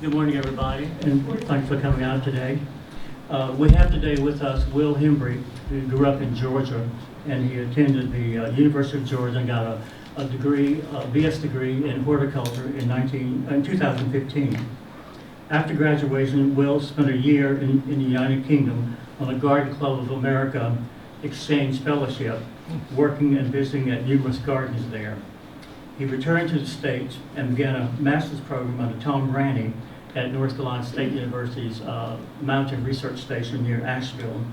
Good morning, everybody, and thanks for coming out today. We have today with us Will Hembree, who grew up in Georgia, and he attended the University of Georgia and got a degree, a BS degree in horticulture in 2015. After graduation, Will spent a year in the United Kingdom on a Garden Club of America exchange fellowship, working and visiting at numerous gardens there. He returned to the States and began a master's program under Tom Ranney at North Carolina State University's Mountain Research Station near Asheville,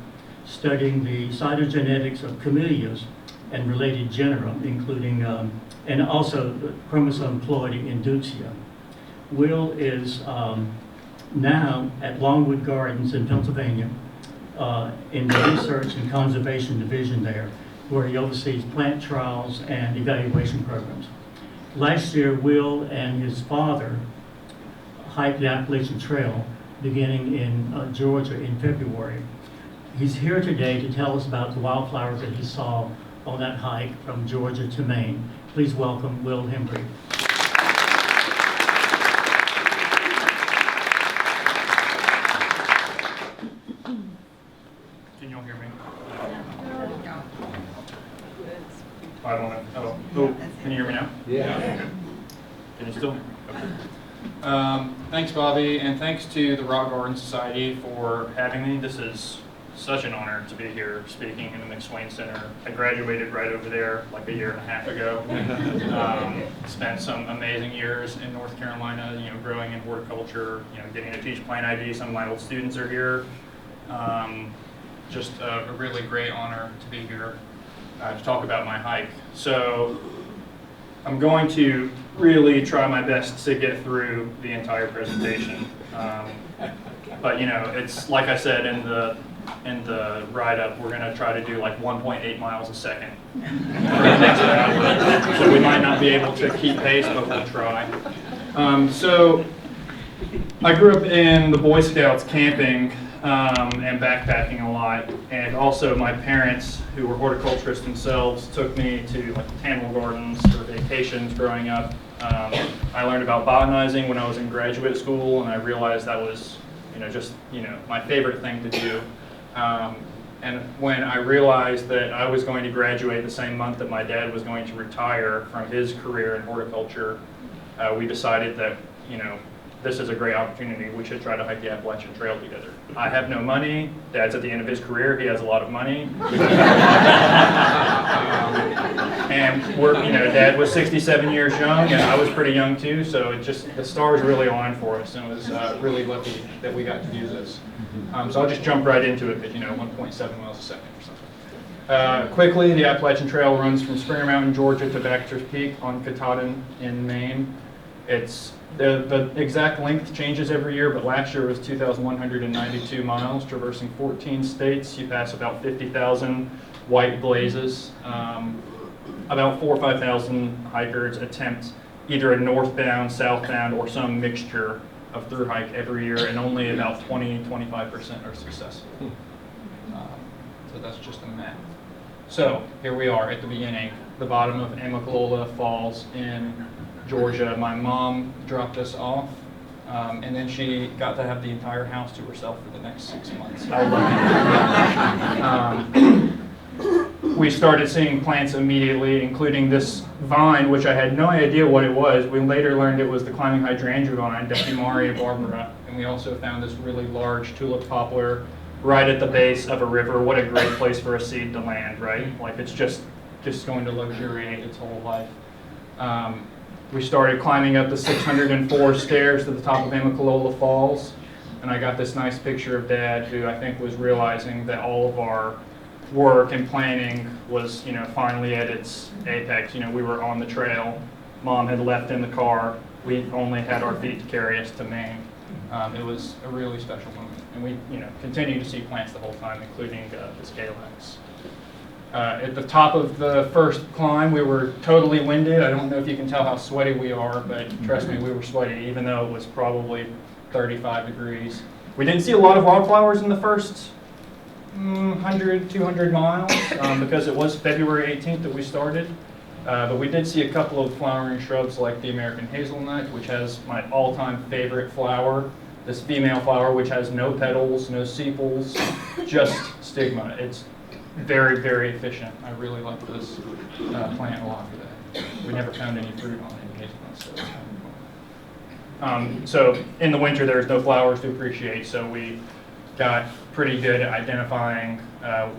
studying the cytogenetics of camellias and related genera, including, and also the chromosome ploidy inducia. Will is now at Longwood Gardens in Pennsylvania in the Research and Conservation Division there, where he oversees plant trials and evaluation programs. Last year, Will and his father hiked the Appalachian Trail beginning in Georgia in February. He's here today to tell us about the wildflowers that he saw on that hike from Georgia to Maine. Please welcome Will Hembree. Can you all hear me? I don't know. Oh, can you hear me now? Yeah. Can you still hear me? Okay. Thanks, Bobby, and thanks to the Rock Garden Society for having me. This is such an honor to be here speaking in the McSwain Center. I graduated right over there like a year and a half ago. Spent some amazing years in North Carolina, growing in horticulture, getting to teach plant ID. Some of my old students are here. Just a really great honor to be here to talk about my hike. So I'm going to really try my best to get through the entire presentation. But it's like I said in the write-up, we're going to try to do like 1.8 miles a second for the next hour. So we might not be able to keep pace, but we'll try. So I grew up in the Boy Scouts camping and backpacking a lot, and also my parents, who were horticulturists themselves, took me to like botanical gardens for vacations growing up. I learned about botanizing when I was in graduate school, and I realized that was, my favorite thing to do. And when I realized that I was going to graduate the same month that my dad was going to retire from his career in horticulture, we decided that, this is a great opportunity. We should try to hike the Appalachian Trail together. I have no money. Dad's at the end of his career. He has a lot of money. And Dad was 67 years young, and I was pretty young too. So the stars really aligned for us, and it was really lucky that we got to do this. So I'll just jump right into it. But 1.7 miles a second or something. Quickly, the Appalachian Trail runs from Springer Mountain, Georgia, to Baxter's Peak on Katahdin in Maine. It's the exact length changes every year, but last year was 2,192 miles, traversing 14 states. You pass about 50,000 white blazes. About 4,000 or 5,000 hikers attempt either a northbound, southbound, or some mixture of through hike every year, and only about 20–25% are successful. So that's just a map. So here we are at the beginning, the bottom of Amicalola Falls in Georgia. My mom dropped us off, and then she got to have the entire house to herself for the next 6 months. How lucky. We started seeing plants immediately, including this vine, which I had no idea what it was. We later learned it was the climbing hydrangea vine, Decimaria barbara, and we also found this really large tulip poplar right at the base of a river. What a great place for a seed to land, right? Like it's just going to luxuriate its whole life. We started climbing up the 604 stairs to the top of Amicalola Falls, and I got this nice picture of Dad, who I think was realizing that all of our work and planning was, finally at its apex. We were on the trail. Mom had left in the car. We only had our feet to carry us to Maine. It was a really special moment, and we, continue to see plants the whole time, including the Scalax. At the top of the first climb, we were totally winded. I don't know if you can tell how sweaty we are, but trust me, we were sweaty, even though it was probably 35 degrees. We didn't see a lot of wildflowers in the first 100–200 miles because it was February 18th that we started. But we did see a couple of flowering shrubs like the American hazelnut, which has my all-time favorite flower. This female flower, which has no petals, no sepals, just stigma. It's very, very efficient. I really like this plant a lot for that. We never found any fruit on any hazelnuts, so it's kind of cool. So in the winter, there's no flowers to appreciate, so we got pretty good at identifying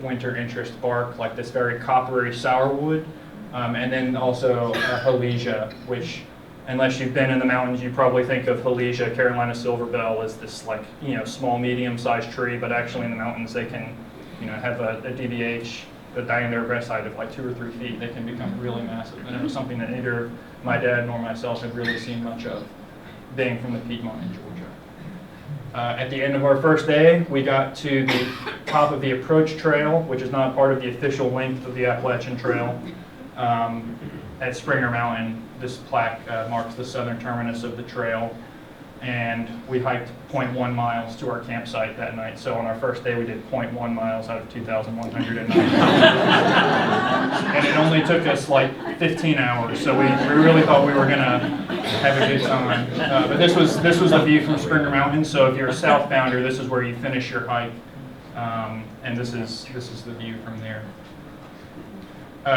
winter interest bark, like this very coppery sourwood, and then also Halesia, which, unless you've been in the mountains, you probably think of Halesia, Carolina silverbell, as this like, small, medium-sized tree, but actually in the mountains they can, have a DBH, the diameter of breast height of like 2 or 3 feet. They can become really massive, and it was something that neither my dad nor myself had really seen much of, being from the Piedmont in Georgia. At the end of our first day, we got to the top of the approach trail, which is not part of the official length of the Appalachian Trail. At Springer Mountain, this plaque marks the southern terminus of the trail, and we hiked 0.1 miles to our campsite that night. So on our first day, we did 0.1 miles out of 2,109. And it only took us like 15 hours, so we really thought we were gonna have a good time. But this was the view from Springer Mountain. So if you're a southbounder, this is where you finish your hike, and this is the view from there.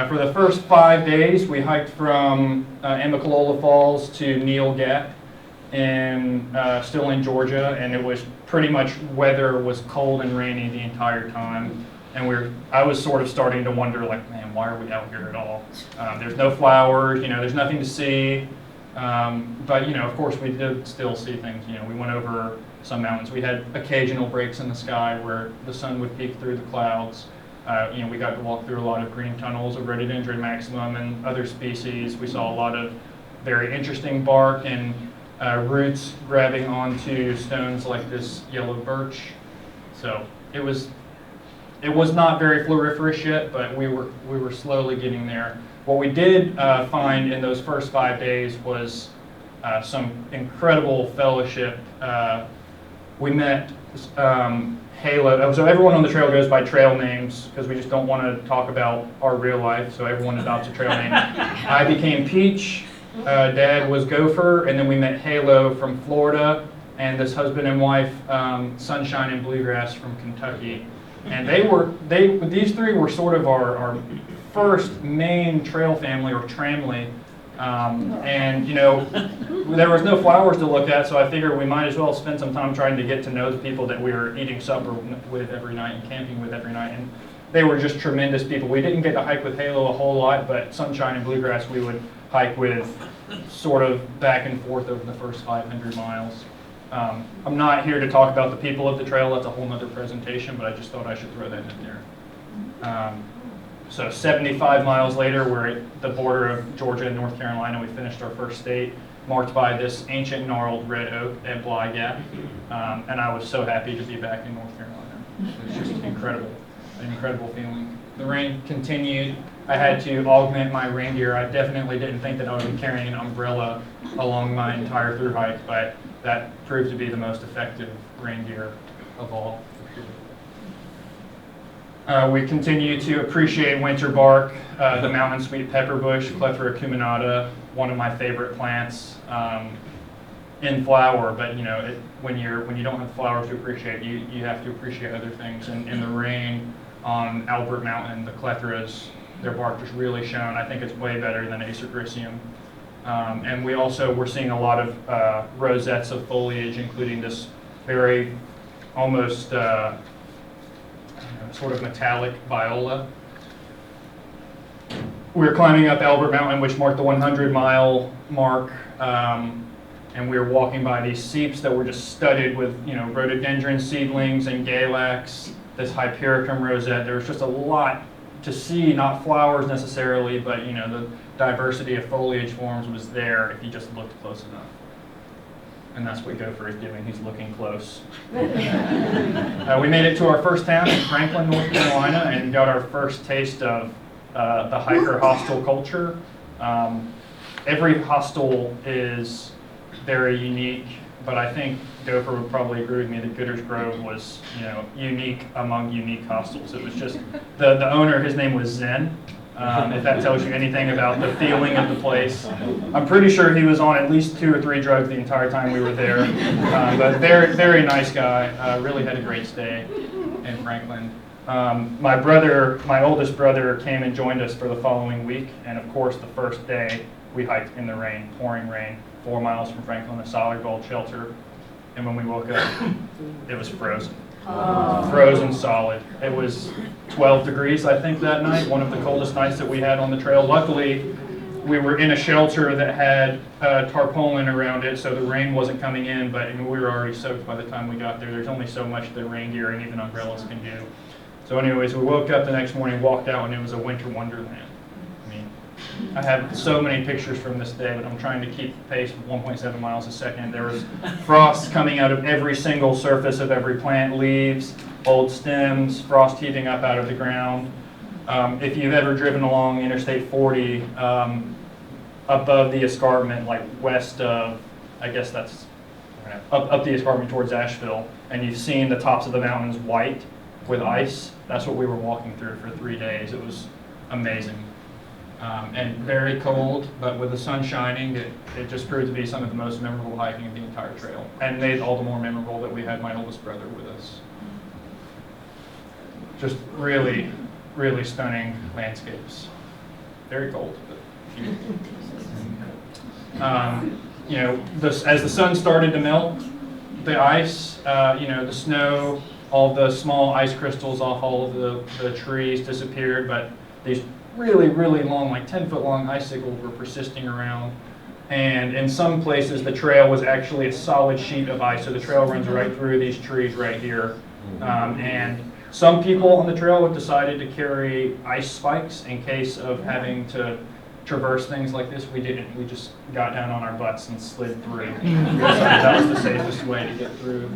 For the first 5 days, we hiked from Amicalola Falls to Neal Gap, still in Georgia, and it was pretty much weather was cold and rainy the entire time. And I was sort of starting to wonder, like, man, why are we out here at all? There's no flowers, there's nothing to see. But of course, we did still see things. We went over some mountains. We had occasional breaks in the sky where the sun would peek through the clouds. We got to walk through a lot of green tunnels of rhododendron maximum and other species. We saw a lot of very interesting bark and roots grabbing onto stones like this yellow birch. So it was not very floriferous yet, but we were slowly getting there. What we did find in those first 5 days was some incredible fellowship. We met Halo. So everyone on the trail goes by trail names because we just don't want to talk about our real life, so everyone adopts a trail name. I became Peach, Dad was Gopher, and then we met Halo from Florida, and this husband and wife, Sunshine and Bluegrass from Kentucky. And these three were sort of our first main trail family, or tramley. And there was no flowers to look at, so I figured we might as well spend some time trying to get to know the people that we were eating supper with every night and camping with every night. And they were just tremendous people. We didn't get to hike with Halo a whole lot, but Sunshine and Bluegrass we would hike with sort of back and forth over the first 500 miles. I'm not here to talk about the people of the trail. That's a whole nother presentation, but I just thought I should throw that in there. So 75 miles later, we're at the border of Georgia and North Carolina. We finished our first state, marked by this ancient gnarled red oak at Bly Gap. And I was so happy to be back in North Carolina. It was just incredible, an incredible feeling. The rain continued. I had to augment my rain gear. I definitely didn't think that I would be carrying an umbrella along my entire through hike, but that proved to be the most effective rain gear of all. We continue to appreciate winter bark, the mountain sweet pepper bush, Clethra acuminata, one of my favorite plants in flower. But when you don't have flowers to appreciate, you have to appreciate other things. And in the rain on Albert Mountain, the Clethras, their bark just really shone. I think it's way better than Acer Gricium. And we're seeing a lot of rosettes of foliage, including this very almost sort of metallic viola. We're climbing up Albert Mountain, which marked the 100-mile mark, and we were walking by these seeps that were just studded with rhododendron seedlings and galax, this Hypericum rosette. There was just a lot to see, not flowers necessarily, but the diversity of foliage forms was there if you just looked close enough. And that's what Gopher is doing. He's looking close. We made it to our first town in Franklin, North Carolina, and got our first taste of the hiker hostel culture. Every hostel is very unique, but I think Gopher would probably agree with me that Gooders Grove was, unique among unique hostels. It was just the owner. His name was Zen. if that tells you anything about the feeling of the place. I'm pretty sure he was on at least 2 or 3 drugs the entire time we were there, but very, very nice guy. Really had a great stay in Franklin. My oldest brother came and joined us for the following week, and of course the first day we hiked in the rain, pouring rain, 4 miles from Franklin, a solid gold shelter, and when we woke up, it was frozen. Frozen solid. It was 12 degrees, I think, that night, one of the coldest nights that we had on the trail. Luckily, we were in a shelter that had tarpaulin around it, so the rain wasn't coming in, but we were already soaked by the time we got there. There's only so much that rain gear and even umbrellas can do. So anyways, we woke up the next morning, walked out, and it was a winter wonderland. I mean, I have so many pictures from this day, but I'm trying to keep the pace with 1.7 miles a second. There was frost coming out of every single surface of every plant, leaves, old stems, frost heaving up out of the ground. If you've ever driven along Interstate 40, above the escarpment, like west of, I guess that's up the escarpment towards Asheville, and you've seen the tops of the mountains white with ice, that's what we were walking through for 3 days. It was amazing. And very cold, but with the sun shining, it just proved to be some of the most memorable hiking of the entire trail, and made all the more memorable that we had my oldest brother with us. Just really, really stunning landscapes. Very cold, but beautiful. You know, as the sun started to melt, the ice, the snow, all the small ice crystals off all of the trees disappeared, but these really, really long, like 10-foot long icicles were persisting around. And in some places, the trail was actually a solid sheet of ice, so the trail runs right through these trees right here. And some people on the trail have decided to carry ice spikes in case of having to traverse things like this. We didn't. We just got down on our butts and slid through. We decided that was the safest way to get through.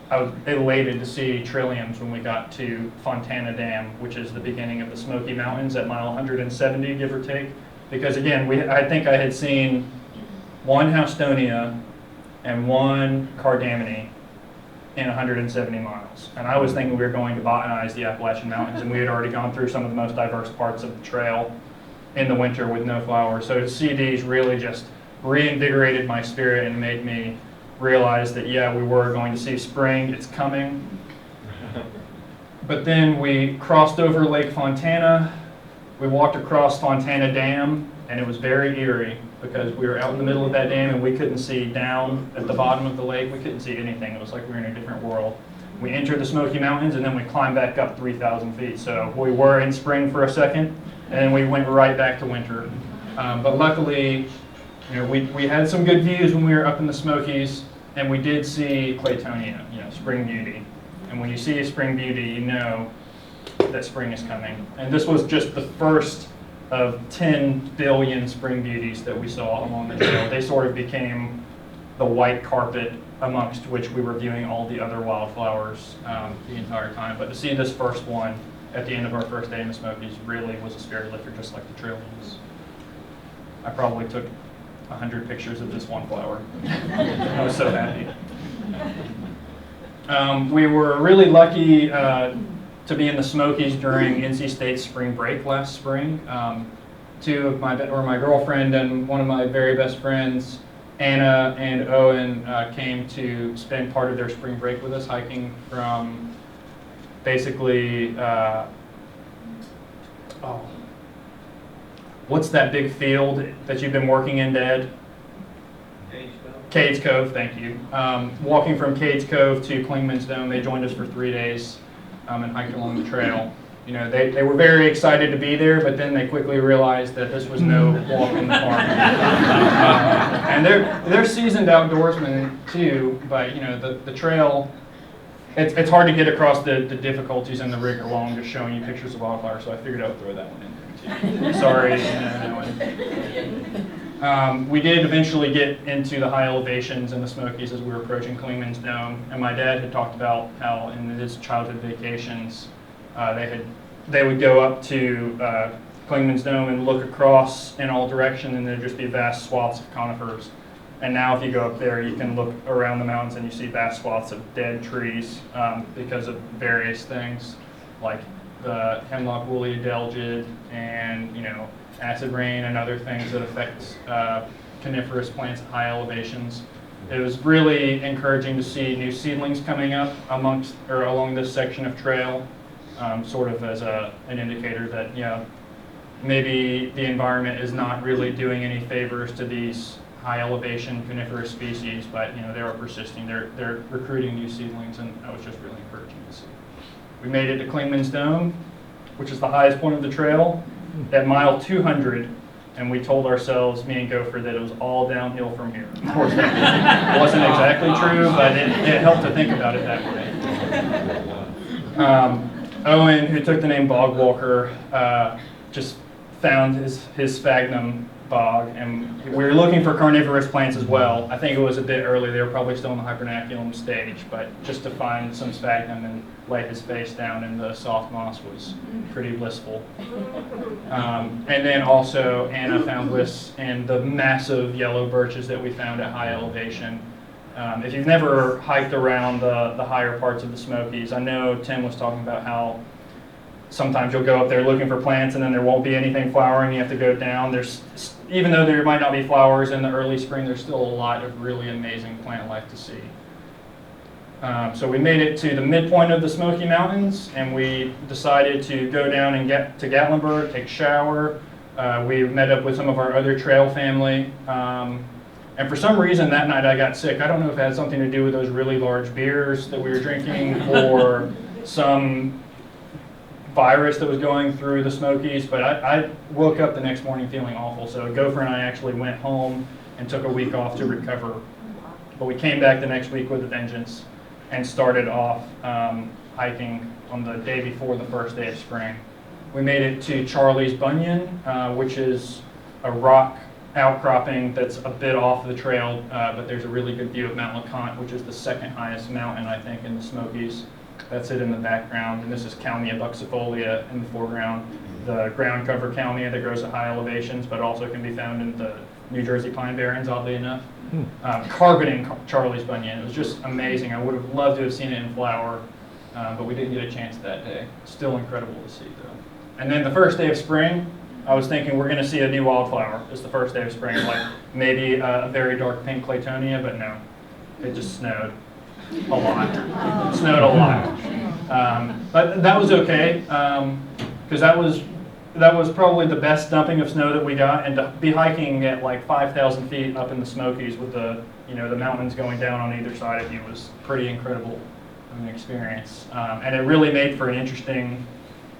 I was elated to see trilliums when we got to Fontana Dam, which is the beginning of the Smoky Mountains at mile 170, give or take. Because again, I think I had seen 1 Houstonia and 1 Cardamine in 170 miles. And I was thinking we were going to botanize the Appalachian Mountains, and we had already gone through some of the most diverse parts of the trail in the winter with no flowers. So to see these really just reinvigorated my spirit and made me realize that, yeah, we were going to see spring, it's coming. But then we crossed over Lake Fontana, we walked across Fontana Dam, and it was very eerie because we were out in the middle of that dam and we couldn't see down at the bottom of the lake. We couldn't see anything. It was like we were in a different world. We entered the Smoky Mountains and then we climbed back up 3,000 feet. So we were in spring for a second and then we went right back to winter. But luckily, we had some good views when we were up in the Smokies, and we did see Claytonia, spring beauty. And when you see a spring beauty, you know that spring is coming. And this was just the first of 10 billion spring beauties that we saw along the trail. They sort of became the white carpet amongst which we were viewing all the other wildflowers the entire time. But to see this first one at the end of our first day in the Smokies really was a spirit lifter, just like the trail was. I probably took 100 pictures of this one flower. I was so happy. We were really lucky to be in the Smokies during NC State's spring break last spring. My girlfriend and one of my very best friends, Anna and Owen, came to spend part of their spring break with us, hiking from basically, what's that big field that you've been working in, Dad? Cades Cove, thank you. Walking from Cades Cove to Clingman's Dome, they joined us for 3 days and hiked along the trail. They were very excited to be there, but then they quickly realized that this was no walk in the park. And they're seasoned outdoorsmen too, but the trail, it's hard to get across the difficulties and the rigor while I'm just showing you pictures of wildflowers, so I figured I would throw that one in there too. Sorry. We did eventually get into the high elevations in the Smokies as we were approaching Clingman's Dome, and my dad had talked about how in his childhood vacations they would go up to Clingman's Dome and look across in all directions, and there'd just be vast swaths of conifers. And now if you go up there, you can look around the mountains and you see vast swaths of dead trees because of various things like the hemlock woolly adelgid, and acid rain and other things that affect coniferous plants at high elevations. It was really encouraging to see new seedlings coming up along this section of trail, sort of as an indicator that maybe the environment is not really doing any favors to these high elevation coniferous species, but they are persisting. They're recruiting new seedlings, and that was just really encouraging to see. We made it to Clingman's Dome, which is the highest point of the trail, at mile 200, and we told ourselves, me and Gopher, that it was all downhill from here. Of course, that wasn't exactly true, but it helped to think about it that way. Owen, who took the name Bog Walker, just found his sphagnum bog, and we were looking for carnivorous plants as well. I think it was a bit early. They were probably still in the hibernaculum stage, but just to find some sphagnum and lay his face down in the soft moss was pretty blissful. And then also Anna found bliss in the massive yellow birches that we found at high elevation. If you've never hiked around the higher parts of the Smokies, I know Tim was talking about how sometimes you'll go up there looking for plants and then there won't be anything flowering. You have to go down. Even though there might not be flowers in the early spring, there's still a lot of really amazing plant life to see. So we made it to the midpoint of the Smoky Mountains, and we decided to go down and get to Gatlinburg, take a shower. We met up with some of our other trail family. And for some reason that night I got sick. I don't know if it had something to do with those really large beers that we were drinking or some virus that was going through the Smokies, but I woke up the next morning feeling awful. So Gopher and I actually went home and took a week off to recover. But we came back the next week with a vengeance and started off hiking on the day before the first day of spring. We made it to Charlie's Bunyan, which is a rock outcropping that's a bit off the trail, but there's a really good view of Mount LeConte, which is the second highest mountain, I think, in the Smokies. That's it in the background, and this is Kalmia buxifolia in the foreground, the ground cover Kalmia that grows at high elevations, but also can be found in the New Jersey pine barrens, oddly enough. Carboning Charlie's Bunyan, it was just amazing. I would have loved to have seen it in flower, but we didn't get a chance that day. Still incredible to see, though. And then the first day of spring, I was thinking we're going to see a new wildflower. It's the first day of spring, like maybe a very dark pink Claytonia, but no, it just snowed. A lot. It snowed a lot. But that was okay, because that was probably the best dumping of snow that we got, and to be hiking at like 5,000 feet up in the Smokies with the the mountains going down on either side of you was pretty incredible of an experience. And it really made for an interesting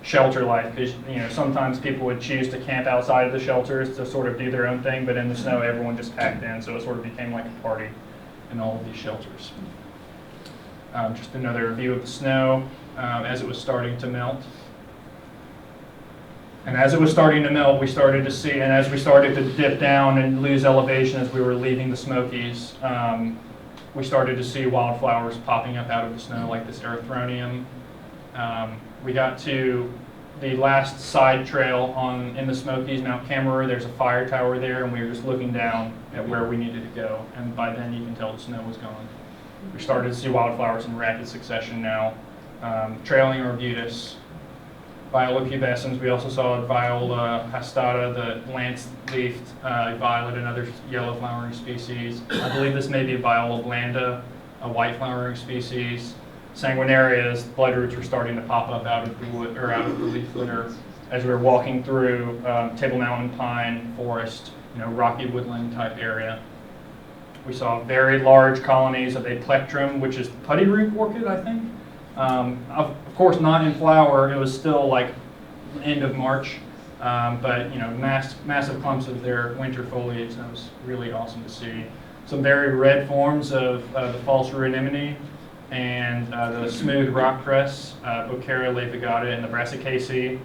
shelter life, because sometimes people would choose to camp outside of the shelters to sort of do their own thing, but in the snow everyone just packed in, so it sort of became like a party in all of these shelters. Just another view of the snow as it was starting to melt. And as it was starting to melt, we started to see, and as we started to dip down and lose elevation as we were leaving the Smokies, we started to see wildflowers popping up out of the snow, like this erythronium. We got to the last side trail in the Smokies, Mount Cameroon. There's a fire tower there, and we were just looking down at where we needed to go. And by then, you can tell the snow was gone. We started to see wildflowers in rapid succession now. Trailing arbutus, Viola pubescens. We also saw Viola hastata, the lance-leafed violet, and other yellow flowering species. I believe this may be Viola blanda, a white flowering species. Sanguinarias, bloodroots were starting to pop up out of the wood, or out of the leaf litter as we were walking through Table Mountain pine forest, rocky woodland type area. We saw very large colonies of a plectrum, which is putty root orchid, I think. Of course, not in flower. It was still like end of March, but massive clumps of their winter foliage. That was really awesome to see. Some very red forms of the false anemone and the smooth rock cress, Bocara levigata, and the brassicaceae.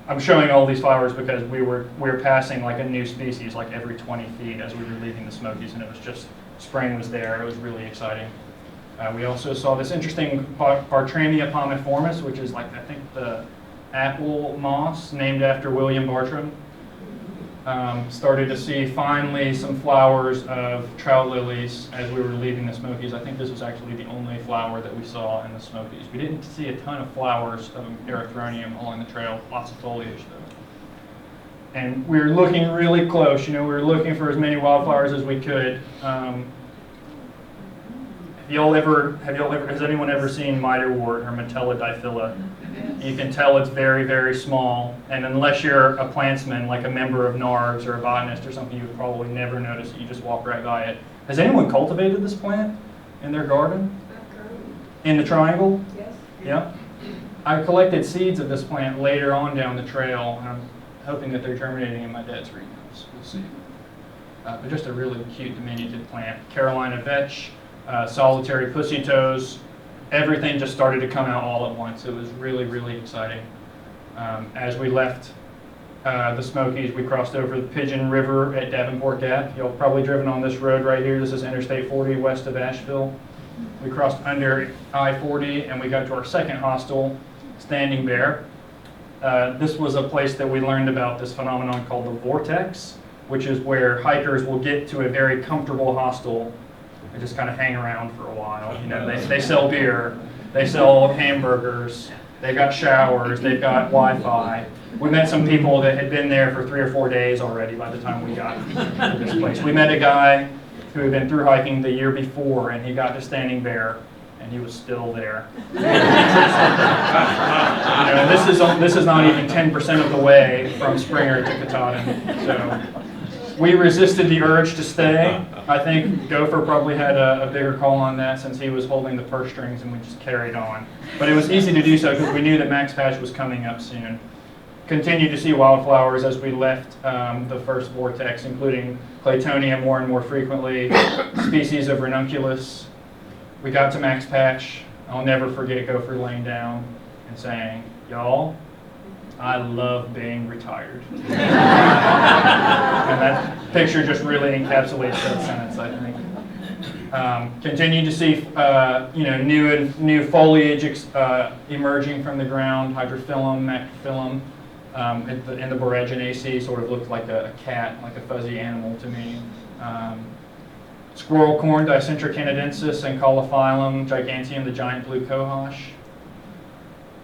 I'm showing all these flowers because we were passing like a new species like every 20 feet as we were leaving the Smokies, and it was just, spring was there. It was really exciting. We also saw this interesting Bartramia palmiformis, which is like, I think, the apple moss named after William Bartram. Started to see finally some flowers of trout lilies as we were leaving the Smokies. I think this was actually the only flower that we saw in the Smokies. We didn't see a ton of flowers of erythronium along the trail, lots of foliage though. And we were looking really close, we were looking for as many wildflowers as we could. Has anyone ever seen miterwort or Metella diphylla? You can tell it's very, very small, and unless you're a plantsman, like a member of NARVS or a botanist or something, you would probably never notice it. You just walk right by it. Has anyone cultivated this plant in their garden? In the triangle? Yes. Yeah. I collected seeds of this plant later on down the trail, and I'm hoping that they're germinating in my dad's greenhouse. We'll see. But just a really cute diminutive plant. Carolina vetch, solitary pussy toes. Everything just started to come out all at once. It was really, really exciting. As we left the Smokies, we crossed over the Pigeon River at Davenport Gap. You'll probably driven on this road right here. This is Interstate 40 west of Asheville. We crossed under I-40 and we got to our second hostel, Standing Bear. This was a place that we learned about this phenomenon called the vortex, which is where hikers will get to a very comfortable hostel and just kind of hang around for a while. They sell beer, they sell hamburgers, they got showers, they've got Wi-Fi. We met some people that had been there for 3 or 4 days already by the time we got to this place. We met a guy who had been through hiking the year before, and he got to Standing Bear, and he was still there. This is not even 10% of the way from Springer to Katahdin. So we resisted the urge to stay. I think Gopher probably had a bigger call on that since he was holding the purse strings, and we just carried on. But it was easy to do so because we knew that Max Patch was coming up soon. Continued to see wildflowers as we left the first vortex, including Claytonia more and more frequently, species of ranunculus. We got to Max Patch. I'll never forget Gopher laying down and saying, "Y'all, I love being retired." And that picture just really encapsulates that sentence, I think. Continue to see new foliage emerging from the ground, hydrophyllum, macrophyllum. In the boraginaceae sort of looked like a cat, like a fuzzy animal to me. Squirrel corn, Dicentra canadensis, and Caulophyllum giganteum, the giant blue cohosh.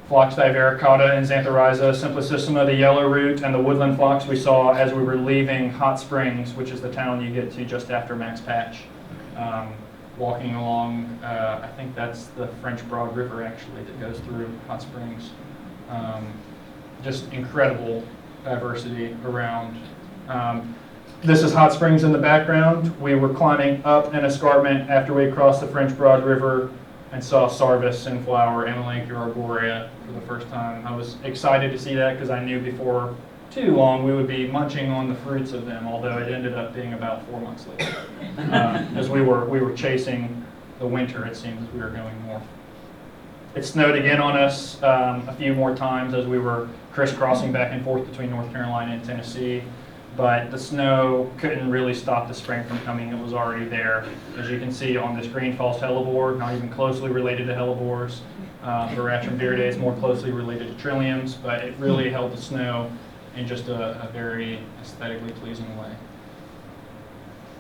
Phlox divericata and Xanthorrhiza simplicissima, the yellow root, and the woodland phlox we saw as we were leaving Hot Springs, which is the town you get to just after Max Patch. Walking along, I think that's the French Broad River actually that goes through Hot Springs. Just incredible diversity around. This is Hot Springs in the background. We were climbing up an escarpment after we crossed the French Broad River and saw Sarvis in flower, Amelanchier arborea, for the first time. I was excited to see that because I knew before too long we would be munching on the fruits of them, although it ended up being about 4 months later. As we were chasing the winter, it seems, as we were going north. It snowed again on us a few more times as we were crisscrossing back and forth between North Carolina and Tennessee. But the snow couldn't really stop the spring from coming. It was already there. As you can see on this green false hellebore, not even closely related to hellebores. Veratrum viridae is more closely related to trilliums, but it really held the snow in just a very aesthetically pleasing way.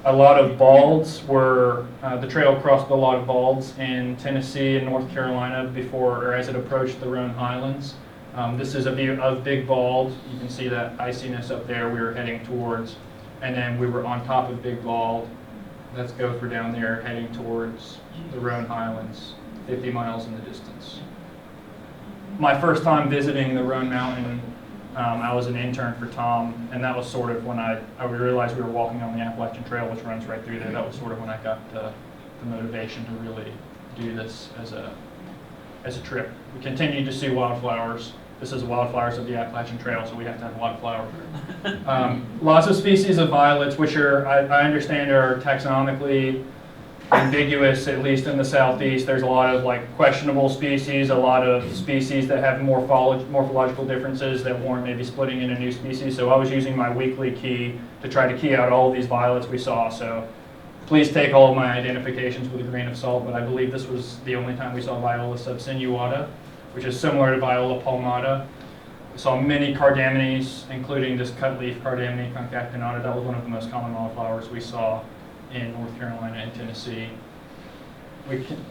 A lot of balds were, the trail crossed a lot of balds in Tennessee and North Carolina before, or as it approached the Roan Highlands. This is a view of Big Bald. You can see that iciness up there we were heading towards. And then we were on top of Big Bald. That's Gopher down there heading towards the Roan Highlands, 50 miles in the distance. My first time visiting the Roan Mountain, I was an intern for Tom, and that was sort of when I realized we were walking on the Appalachian Trail, which runs right through there. That was sort of when I got the motivation to really do this as a trip. We continued to see wildflowers. This is wildflowers of the Appalachian Trail, so we have to have wildflowers. Lots of species of violets, which I understand are taxonomically ambiguous, at least in the southeast. There's a lot of questionable species, a lot of species that have morphological differences that warrant maybe splitting into new species. So I was using my weekly key to try to key out all of these violets we saw. So please take all of my identifications with a grain of salt, but I believe this was the only time we saw Viola subsinuata, which is similar to Viola palmata. We saw many cardamones, including this cut-leaf cardamone concatenata. That was one of the most common wildflowers we saw in North Carolina and Tennessee.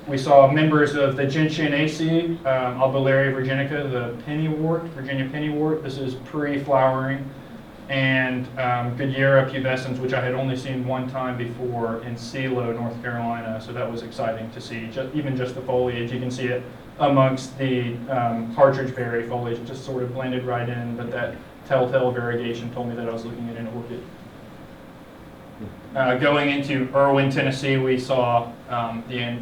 We saw members of the gentianaceae, Albularya virginica, the pennywort, Virginia pennywort. This is pre-flowering. And Goodyear pubescens, which I had only seen one time before in Silo, North Carolina. So that was exciting to see, even just the foliage. You can see it amongst the partridge berry foliage. It just sort of blended right in, but that telltale variegation told me that I was looking at an orchid. Going into Erwin, Tennessee, we saw the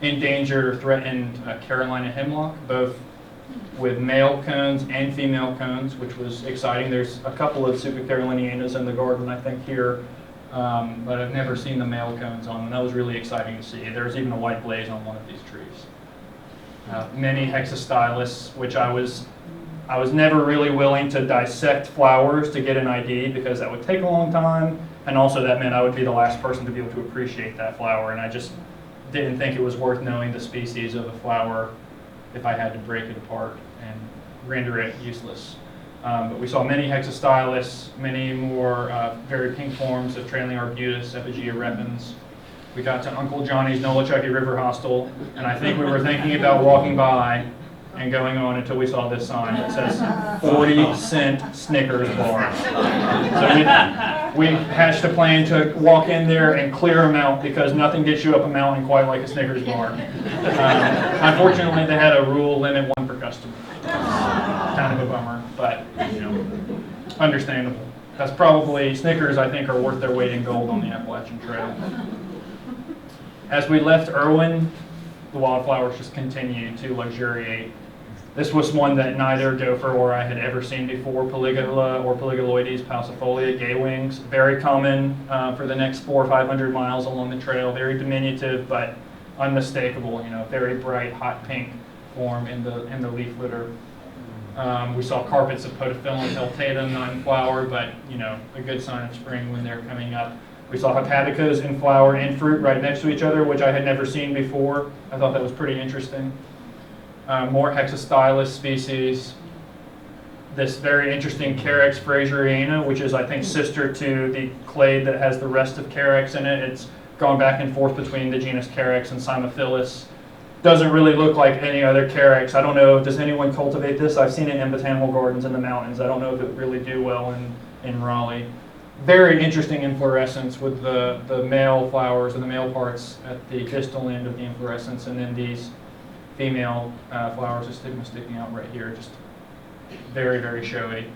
endangered, threatened Carolina hemlock, both with male cones and female cones, which was exciting. There's a couple of Supercarolinianas in the garden, I think, here, but I've never seen the male cones on them. That was really exciting to see. There's even a white blaze on one of these trees. Many hexastylus, which I was never really willing to dissect flowers to get an ID because that would take a long time, and also that meant I would be the last person to be able to appreciate that flower, and I just didn't think it was worth knowing the species of a flower if I had to break it apart and render it useless. But we saw many hexastylus, many more very pink forms of trailing arbutus, Epigea repens. We got to Uncle Johnny's Nolchucky River Hostel, and I think we were thinking about walking by and going on until we saw this sign that says 40-cent Snickers bar. So we hatched a plan to walk in there and clear them out because nothing gets you up a mountain quite like a Snickers bar. Unfortunately, they had a rule limit, one per customer. Kind of a bummer, but understandable. That's probably, Snickers I think are worth their weight in gold on the Appalachian Trail. As we left Erwin, the wildflowers just continued to luxuriate. This was one that neither Gopher or I had ever seen before, Polygola or Polygoloides paucifolia, gay wings. Very common for the next 400 or 500 miles along the trail. Very diminutive, but unmistakable. Very bright, hot pink form in the leaf litter. We saw carpets of Podophyllum peltatum, not in flower, but a good sign of spring when they're coming up. We saw hepaticas in flower and fruit right next to each other, which I had never seen before. I thought that was pretty interesting. More hexastylus species. This very interesting Carex fraseriana, which is, I think, sister to the clade that has the rest of Carex in it. It's gone back and forth between the genus Carex and Cymophilus. Doesn't really look like any other Carex. I don't know, does anyone cultivate this? I've seen it in botanical gardens in the mountains. I don't know if it would really do well in Raleigh. Very interesting inflorescence with the male flowers or the male parts at the distal end of the inflorescence, and then these female flowers, a stigma sticking out right here, just very, very showy.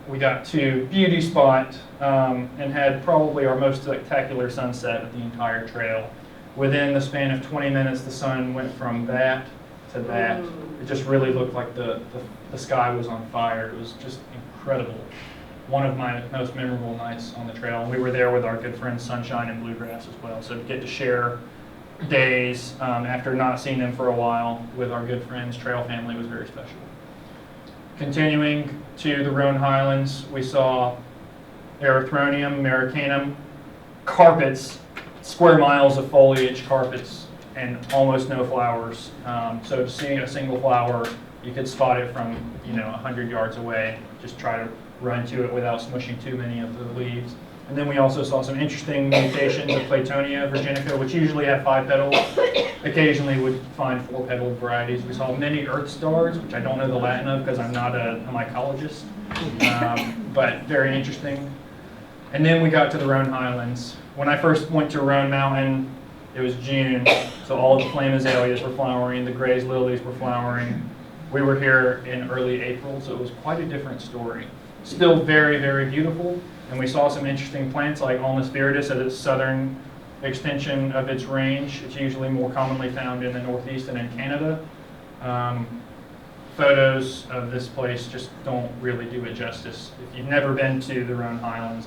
We got to Beauty Spot and had probably our most spectacular sunset of the entire trail. Within the span of 20 minutes, the sun went from that to that. It just really looked like the sky was on fire. It was just incredible. One of my most memorable nights on the trail. And we were there with our good friends Sunshine and Bluegrass as well. So to get to share days after not seeing them for a while with our good friends, trail family, was very special. Continuing to the Roan Highlands, we saw Erythronium americanum, carpets, square miles of foliage, carpets, and almost no flowers. So seeing a single flower, you could spot it from 100 yards away. Just try to run to it without smushing too many of the leaves. And then we also saw some interesting mutations of Claytonia virginica, which usually have 5 petals. Occasionally would find 4-petaled varieties. We saw many earth stars, which I don't know the Latin of because I'm not a mycologist, but very interesting. And then we got to the Roan Highlands. When I first went to Roan Mountain, it was June, so all the flame azaleas were flowering, the graze lilies were flowering. We were here in early April, so it was quite a different story. Still very, very beautiful, and we saw some interesting plants like Ulmus viridis at its southern extension of its range. It's usually more commonly found in the Northeast and in Canada. Photos of this place just don't really do it justice. If you've never been to the Roan Highlands,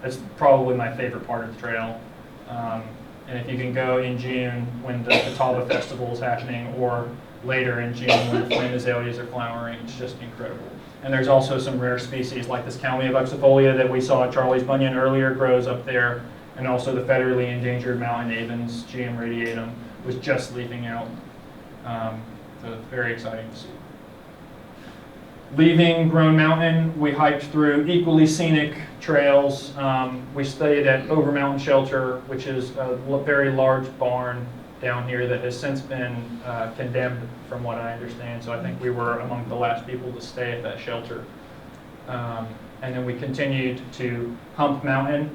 that's probably my favorite part of the trail. And if you can go in June when the Catawba Festival is happening, or later in June when the flame azaleas are flowering, it's just incredible. And there's also some rare species like this Calmia buxifolia that we saw at Charlie's Bunyan earlier grows up there, and also the federally endangered mountain avens, GM radiatum, was just leafing out. So very exciting to see. Leaving Grown Mountain, we hiked through equally scenic trails. We stayed at Over Mountain Shelter, which is a very large barn down here that has since been condemned from what I understand. So I think we were among the last people to stay at that shelter. And then we continued to Hump Mountain.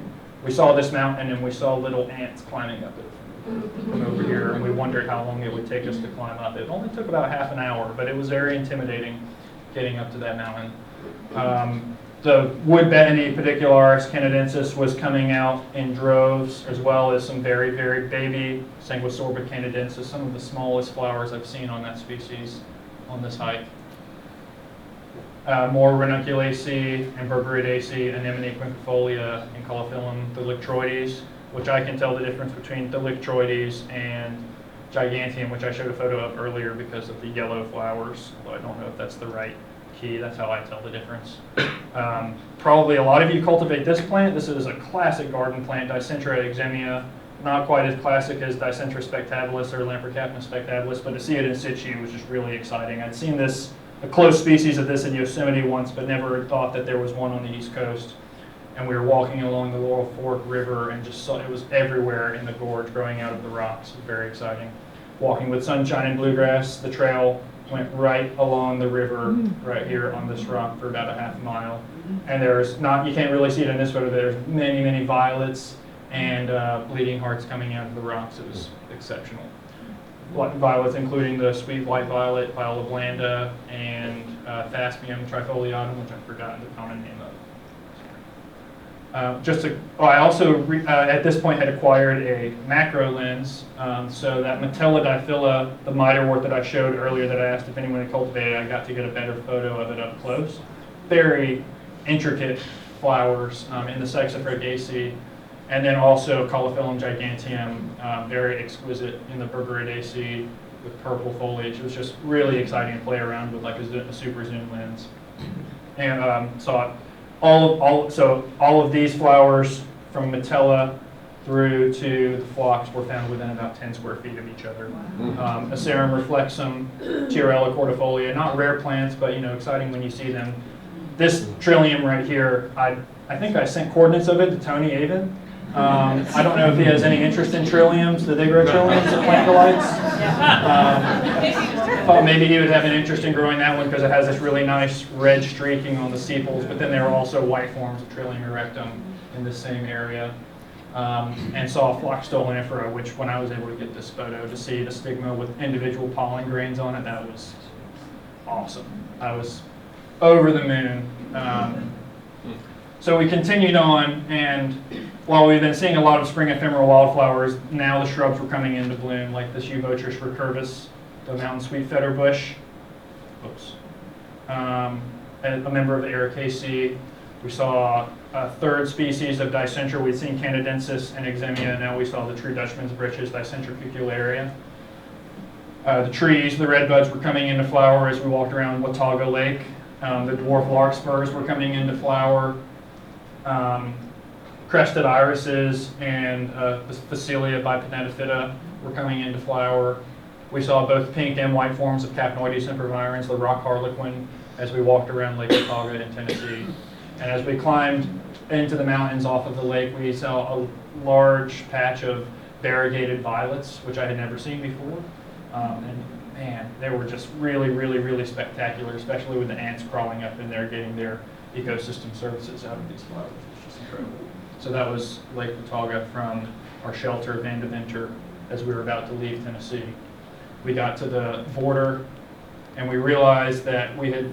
We saw this mountain and we saw little ants climbing up it from over here, and we wondered how long it would take us to climb up. It only took about half an hour, but it was very intimidating getting up to that mountain. The wood betony pedicularis canadensis was coming out in droves, as well as some very, very baby Sanguisorba canadensis, some of the smallest flowers I've seen on that species on this hike. More ranunculaceae and Berberidacea, anemone quinquefolia, and Caulophyllum thylictroides, which I can tell the difference between thylictroides and giganteum, which I showed a photo of earlier because of the yellow flowers, although I don't know if that's the right key. That's how I tell the difference. Probably a lot of you cultivate this plant. This is a classic garden plant, Dicentra exemia. Not quite as classic as Dicentra spectabilis or Lamprocapna spectabilis, but to see it in situ was just really exciting. I'd seen a close species of this in Yosemite once, but never thought that there was one on the East Coast. And we were walking along the Laurel Fork River and just saw it was everywhere in the gorge growing out of the rocks. It was very exciting. Walking with sunshine and bluegrass, the trail went right along the river right here on this rock for about a half mile. And there's not, you can't really see it in this photo, there's many, many violets and bleeding hearts coming out of the rocks. It was exceptional. Violets including the sweet white violet, Viola blanda, and Thaspium trifoliatum, which I've forgotten the common name of. I also, at this point, had acquired a macro lens, so that Metellodiphylla, the mitrewort that I showed earlier that I asked if anyone had cultivated, I got to get a better photo of it up close. Very intricate flowers in the Sexaphrygaceae, and then also Caulophyllum giganteum, very exquisite in the Berberidacea with purple foliage. It was just really exciting to play around with like a super zoom lens. And saw all of these flowers from Metella through to the phlox were found within about 10 square feet of each other. Asarum reflexum, Tiarella cordifolia, not rare plants, but exciting when you see them. This trillium right here, I think I sent coordinates of it to Tony Avon. I don't know if he has any interest in trilliums. Do they grow trilliums at Plant Delights? Maybe he would have an interest in growing that one because it has this really nice red streaking on the sepals, but then there are also white forms of Trillium erectum in the same area. And saw Phlox stolonifera, which when I was able to get this photo to see the stigma with individual pollen grains on it, that was awesome. I was over the moon. So we continued on, and while we've been seeing a lot of spring ephemeral wildflowers, now the shrubs were coming into bloom, like this Eubotris recurvus, the mountain sweet feather bush. Oops. A member of the Ericaceae. We saw a third species of Dicentra. We'd seen canadensis and exemia, and now we saw the true Dutchman's breeches, Dicentra cucularia. The trees, the red buds were coming into flower as we walked around Watauga Lake. The dwarf larkspurs were coming into flower. Crested irises and the Phacelia bipentatophyta were coming into flower. We saw both pink and white forms of Capnoides sempervirens, the rock harlequin, as we walked around Lake Watauga in Tennessee. And as we climbed into the mountains off of the lake, we saw a large patch of variegated violets, which I had never seen before. And man, they were just really, really, really spectacular, especially with the ants crawling up in there getting their ecosystem services out of these flowers. It's just incredible. So that was Lake Watauga from our shelter, Van de Winter, as we were about to leave Tennessee. We got to the border and we realized that we had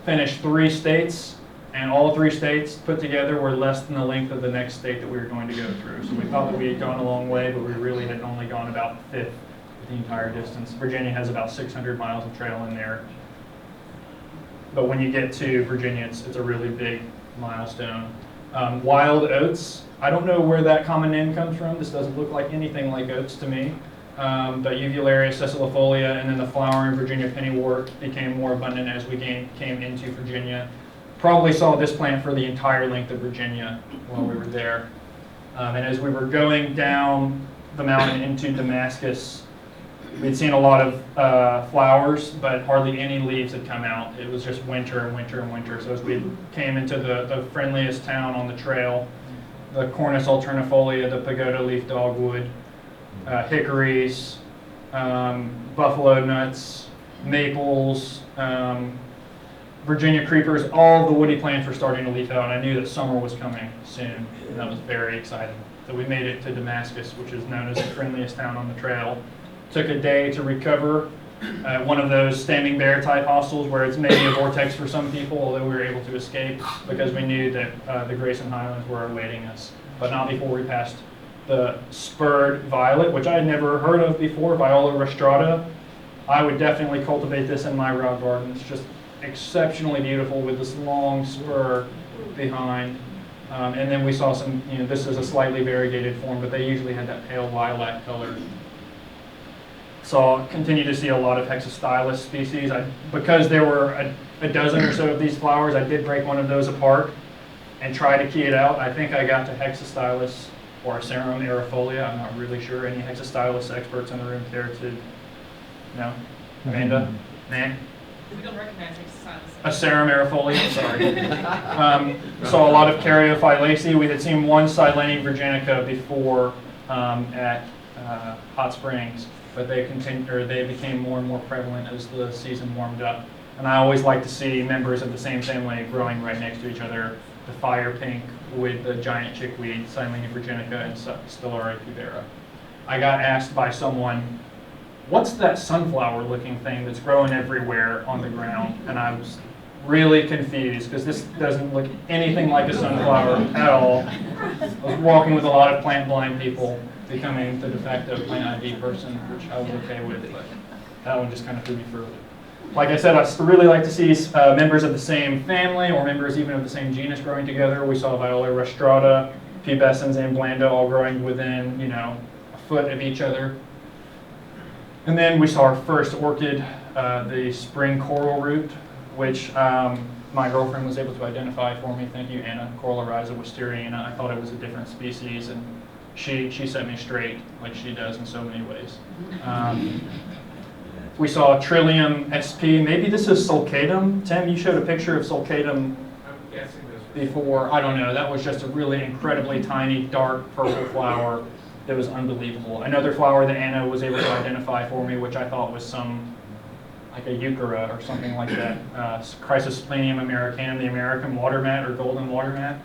finished 3 states, and all 3 states put together were less than the length of the next state that we were going to go through. So we thought that we had gone a long way, but we really had only gone about 1/5 of the entire distance. Virginia has about 600 miles of trail in there. But when you get to Virginia, it's a really big milestone. Wild oats, I don't know where that common name comes from. This doesn't look like anything like oats to me. But Uvularia sessilifolia and then the flowering Virginia pennywort became more abundant as we came into Virginia. Probably saw this plant for the entire length of Virginia while we were there. And as we were going down the mountain into Damascus, We'd seen a lot of flowers, but hardly any leaves had come out. It was just winter and winter and winter. So as we came into the friendliest town on the trail, the Cornus alternifolia, the pagoda leaf dogwood, hickories, buffalo nuts, maples, Virginia creepers, all the woody plants were starting to leaf out, and I knew that summer was coming soon, and that was very exciting. So we made it to Damascus, which is known as the friendliest town on the trail. Took a day to recover at one of those standing bear type hostels where it's maybe a vortex for some people, although we were able to escape because we knew that the Grayson Highlands were awaiting us, but not before we passed the spurred violet, which I had never heard of before, Viola rostrata. I would definitely cultivate this in my rock garden. It's just exceptionally beautiful with this long spur behind. And then we saw some, this is a slightly variegated form, but they usually had that pale lilac color. Continue to see a lot of hexastylus species. Because there were a dozen or so of these flowers, I did break one of those apart and try to key it out. I think I got to hexastylus or Asarum erifolia. I'm not really sure. Any hexastylus experts in the room care to know? Amanda? Nan? We don't recognize hexastylus. Asarum erifolia, sorry. Saw a lot of Caryophyllaceae. We had seen one Silene virginica before at Hot Springs, but they became more and more prevalent as the season warmed up. And I always like to see members of the same family growing right next to each other. The fire pink with the giant chickweed, Silene virginica, and Stellare pubera. I got asked by someone, what's that sunflower looking thing that's growing everywhere on the ground? And I was really confused because this doesn't look anything like a sunflower at all. I was walking with a lot of plant blind people, becoming the de facto plant ID person, which I was okay with, but that one just kind of threw me for a loop. Like I said, I really like to see members of the same family or members even of the same genus growing together. We saw Viola rostrata, pubescens, and blanda all growing within, a foot of each other. And then we saw our first orchid, the spring coral root, which my girlfriend was able to identify for me. Thank you, Anna. Coralariza wisteriana. I thought it was a different species, and she set me straight, like she does in so many ways. We saw Trillium sp. Maybe this is sulcatum. Tim, you showed a picture of sulcatum before. I don't know. That was just a really incredibly tiny, dark purple flower. That was unbelievable. Another flower that Anna was able to identify for me, which I thought was like a euchera or something like that. Chrysosplenium americanum, the American water mat or golden water mat.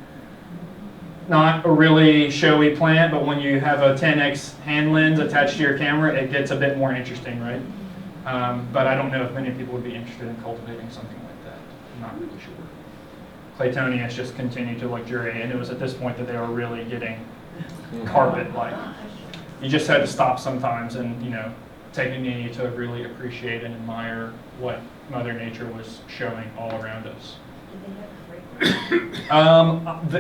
Not a really showy plant, but when you have a 10x hand lens attached to your camera, it gets a bit more interesting, right? But I don't know if many people would be interested in cultivating something like that. I'm not really sure. Claytonias just continued to luxuriate, and it was at this point that they were really getting carpet-like. You just had to stop sometimes and, take a knee to really appreciate and admire what Mother Nature was showing all around us.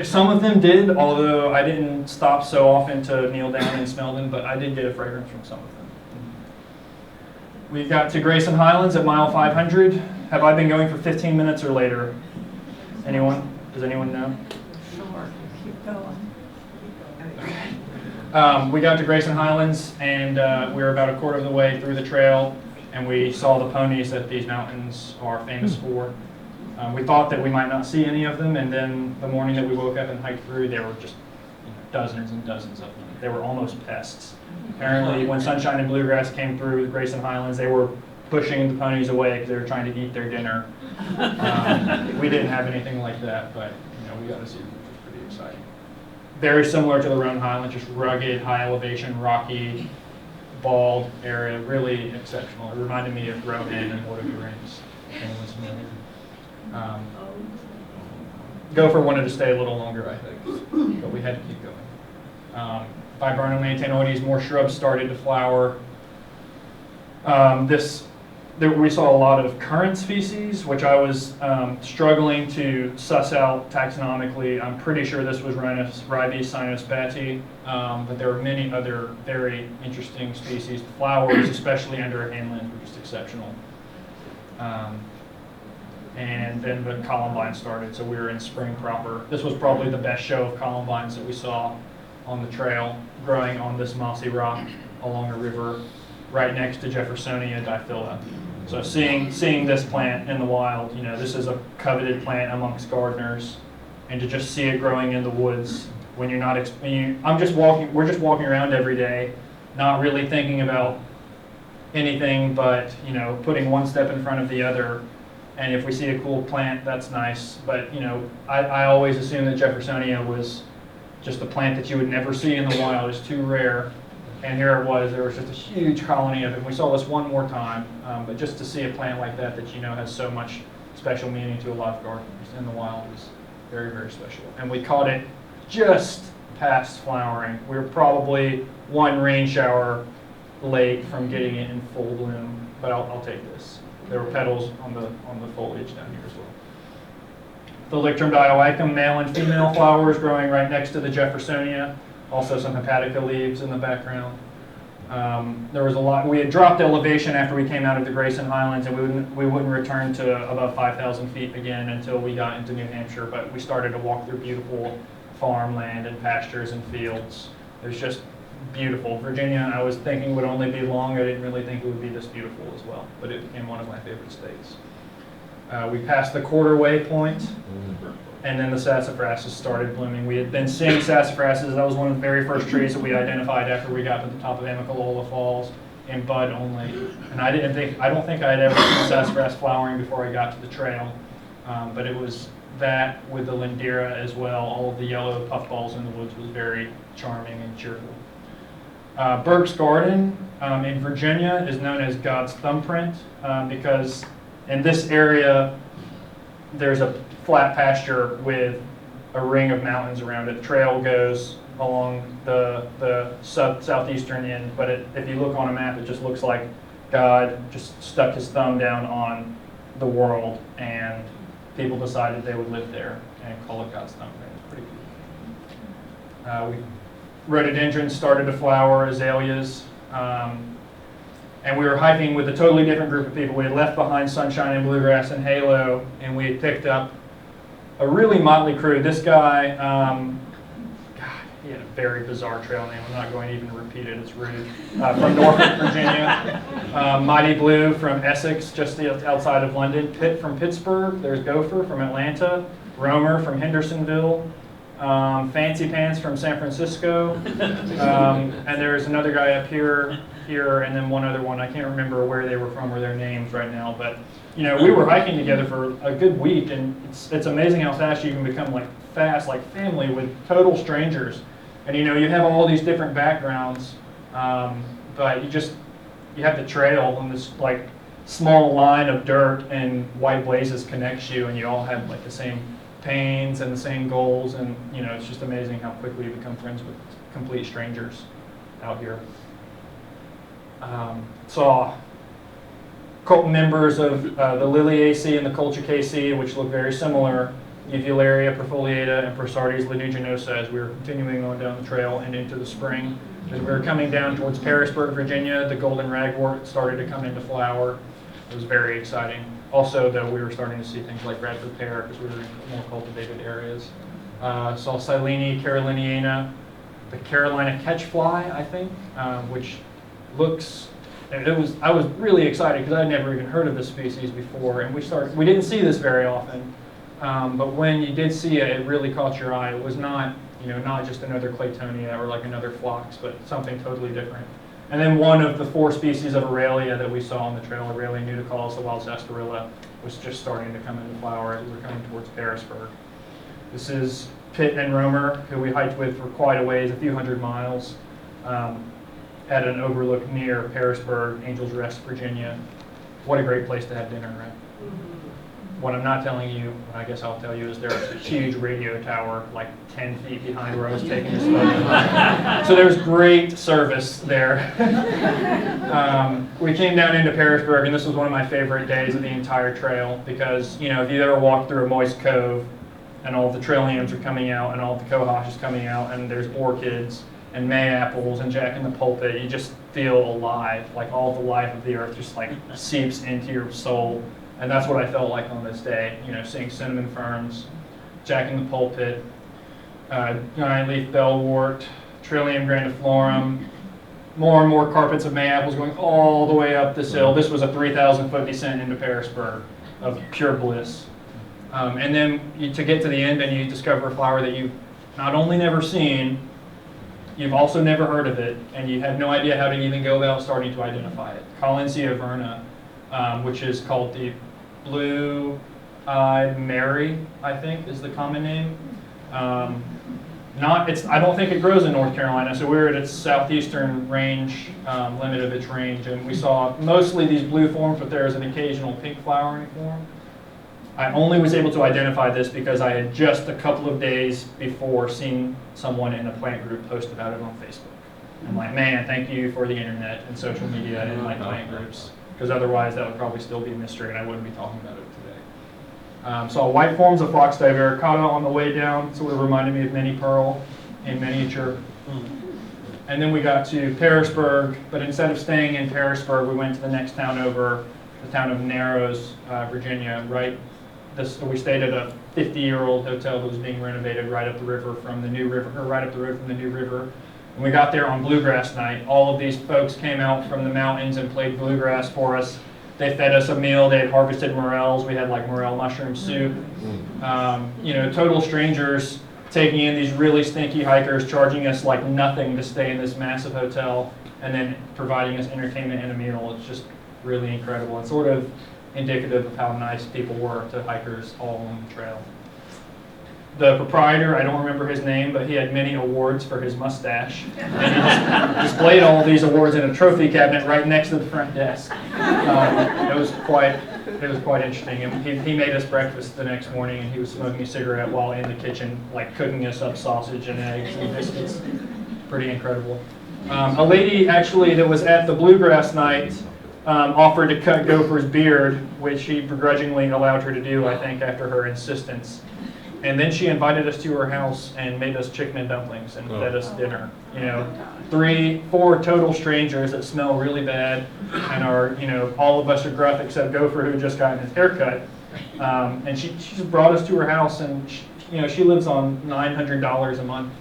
Some of them did, although I didn't stop so often to kneel down and smell them, but I did get a fragrance from some of them. We got to Grayson Highlands at mile 500. Have I been going for 15 minutes or later? Anyone? Does anyone know? Sure. Keep going. Okay. We got to Grayson Highlands, and we were about a quarter of the way through the trail, and we saw the ponies that these mountains are famous for. We thought that we might not see any of them, and then the morning that we woke up and hiked through, there were just dozens and dozens of them. They were almost pests. Apparently, when Sunshine and Bluegrass came through the Grayson Highlands, they were pushing the ponies away because they were trying to eat their dinner. We didn't have anything like that, but we got to see them, which was pretty exciting. Very similar to the Roan Highlands, just rugged, high elevation, rocky, bald area, really exceptional. It reminded me of Roan and Lord of the Rings. Anyone's familiar? Gopher wanted to stay a little longer, I think, but we had to keep going. Viburnum more shrubs started to flower. We saw a lot of currant species, which I was struggling to suss out taxonomically. I'm pretty sure this was Ribes cynospati, but there were many other very interesting species. The flowers, especially under a handland, were just exceptional. And then the columbine started, so we were in spring proper. This was probably the best show of columbines that we saw on the trail, growing on this mossy rock along a river. right next to Jeffersonia diphylla. So seeing this plant in the wild, this is a coveted plant amongst gardeners, and to just see it growing in the woods when you're not, we're just walking around every day, not really thinking about anything but, putting one step in front of the other. And if we see a cool plant, that's nice. But, I always assumed that Jeffersonia was just a plant that you would never see in the wild. It's too rare. And here it was. There was just a huge colony of it. We saw this one more time. But just to see a plant like that has so much special meaning to a lot of gardeners in the wild is very, very special. And we caught it just past flowering. We were probably one rain shower late from getting it in full bloom. But I'll take this. There were petals on the foliage down here as well. The Lictrum dioicum, male and female flowers growing right next to the Jeffersonia. Also some hepatica leaves in the background. There was a lot. We had dropped elevation after we came out of the Grayson Highlands, and we wouldn't return to above 5,000 feet again until we got into New Hampshire. But we started to walk through beautiful farmland and pastures and fields. It was just beautiful. Virginia, I was thinking would only be long. I didn't really think it would be this beautiful as well, but it became one of my favorite states. We passed the quarterway point, and then the sassafrasses started blooming. We had been seeing sassafrasses. That was one of the very first trees that we identified after we got to the top of Amicalola Falls in bud only. And I don't think I had ever seen sassafras flowering before I got to the trail, but it was that with the lindera as well. All of the yellow puffballs in the woods was very charming and cheerful. Burke's Garden in Virginia is known as God's Thumbprint because in this area there's a flat pasture with a ring of mountains around it. The trail goes along the southeastern end, but if you look on a map, it just looks like God just stuck his thumb down on the world, and people decided they would live there and call it God's Thumbprint. It's pretty cool. Rhododendrons started to flower, azaleas, and we were hiking with a totally different group of people. We had left behind Sunshine and Bluegrass and Halo, and we had picked up a really motley crew. This guy, he had a very bizarre trail name. I'm not going to even repeat it, it's rude. From Norfolk, Virginia. Mighty Blue from Essex, just outside of London. Pitt from Pittsburgh. There's Gopher from Atlanta. Romer from Hendersonville. Fancy Pants from San Francisco. And there's another guy up here, and then one other one. I can't remember where they were from or their names right now, but we were hiking together for a good week, and it's amazing how fast you can become like family with total strangers. And you have all these different backgrounds, but you have the trail, and this like small line of dirt and white blazes connects you, and you all have like the same pains and the same goals, and it's just amazing how quickly you become friends with complete strangers out here. Saw members of the Liliaceae and the Colchicaceae, which look very similar, Uvularia, Perfoliata, and Prosartes lanuginosa, as we were continuing on down the trail and into the spring. As we were coming down towards Parisburg, Virginia, the golden ragwort started to come into flower. It was very exciting. Also, though, we were starting to see things like Bradford pear because we were in more cultivated areas. Saw Silene caroliniana, the Carolina catchfly, I think, which looks. I was really excited because I'd never even heard of this species before, and we didn't see this very often. But when you did see it, it really caught your eye. It was not just another Claytonia or like another phlox, but something totally different. And then one of the 4 species of Aurelia that we saw on the trail, Aurelia nudicaulis, the wild sarsaparilla, was just starting to come into flower as we were coming towards Parisburg. This is Pitt and Romer, who we hiked with for quite a ways, a few hundred miles, at an overlook near Parisburg, Angels Rest, Virginia. What a great place to have dinner, right? What I'm not telling you, I guess I'll tell you, is there's a huge radio tower like 10 feet behind where I was taking this photo. So there's great service there. We came down into Parisburg, and this was one of my favorite days of the entire trail because, if you ever walk through a moist cove and all the trilliums are coming out and all the cohosh is coming out and there's orchids and May-apples and Jack in the Pulpit, you just feel alive, like all the life of the earth just like seeps into your soul. And that's what I felt like on this day, seeing cinnamon ferns, Jack in the Pulpit, giant leaf bellwort, Trillium grandiflorum, more and more carpets of Mayapple going all the way up this hill. This was a 3,000-foot descent into Pearisburg of pure bliss. And then to get to the end and you discover a flower that you've not only never seen, you've also never heard of it, and you have no idea how to even go about starting to identify it. Collinsia verna, which is called the blue-eyed Mary, I think is the common name. I don't think it grows in North Carolina, so we're at its southeastern range, limit of its range, and we saw mostly these blue forms, but there is an occasional pink flowering form. I only was able to identify this because I had just a couple of days before seen someone in a plant group post about it on Facebook. I'm like, man, thank you for the internet and social media and like plant groups, because otherwise that would probably still be a mystery and I wouldn't be talking about it today. Saw white forms of foxdive ericata on the way down, sort of reminded me of mini pearl in miniature. And then we got to Pearisburg, but instead of staying in Pearisburg, we went to the next town over, the town of Narrows, Virginia, right? We stayed at a 50-year-old hotel that was being renovated right up the river from the new river, or right up the road from the new river. And we got there on bluegrass night. All of these folks came out from the mountains and played bluegrass for us. They fed us a meal. They had harvested morels. We had like morel mushroom soup. Total strangers taking in these really stinky hikers, charging us like nothing to stay in this massive hotel, and then providing us entertainment and a meal. It's just really incredible. It's sort of indicative of how nice people were to hikers all along the trail. The proprietor, I don't remember his name, but he had many awards for his mustache. And he just displayed all of these awards in a trophy cabinet right next to the front desk. It was quite interesting. And he made us breakfast the next morning, and he was smoking a cigarette while in the kitchen, like cooking us up sausage and eggs and biscuits. Pretty incredible. A lady actually that was at the bluegrass night offered to cut Gopher's beard, which he begrudgingly allowed her to do, I think, after her insistence. And then she invited us to her house and made us chicken and dumplings and fed us dinner. 3-4 total strangers that smell really bad and are, all of us are gruff except Gopher, who just gotten his hair cut. And she just brought us to her house, and she lives on $900 a month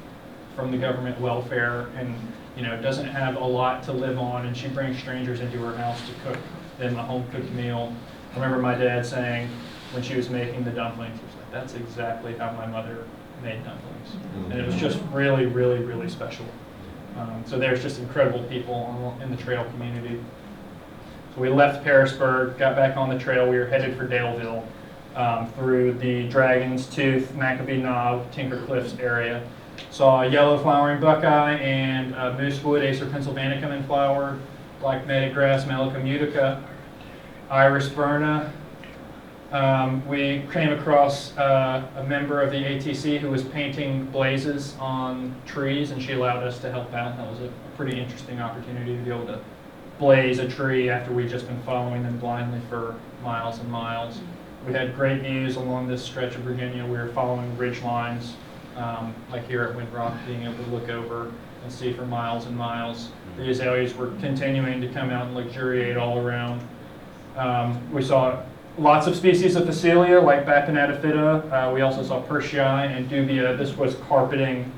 from the government welfare, and doesn't have a lot to live on, and she brings strangers into her house to cook them a home-cooked meal. I remember my dad saying when she was making the dumplings, he was like, that's exactly how my mother made dumplings. And it was just really, really, really special. So there's just incredible people in the trail community. So we left Pearisburg, got back on the trail. We were headed for Daleville through the Dragon's Tooth, Maccabee Knob, Tinker Cliffs area. Saw a yellow flowering buckeye and moosewood, Acer pennsylvanicum in flower, black matted grass, Melica mutica, iris verna. We came across a member of the ATC who was painting blazes on trees, and she allowed us to help out. That was a pretty interesting opportunity to be able to blaze a tree after we'd just been following them blindly for miles and miles. We had great views along this stretch of Virginia. We were following ridge lines, like here at Wind Rock, being able to look over and see for miles and miles. The azaleas were continuing to come out and luxuriate all around. We saw lots of species of Phacelia, like Bapinatophyta. We also saw Pershii and Dubia. This was carpeting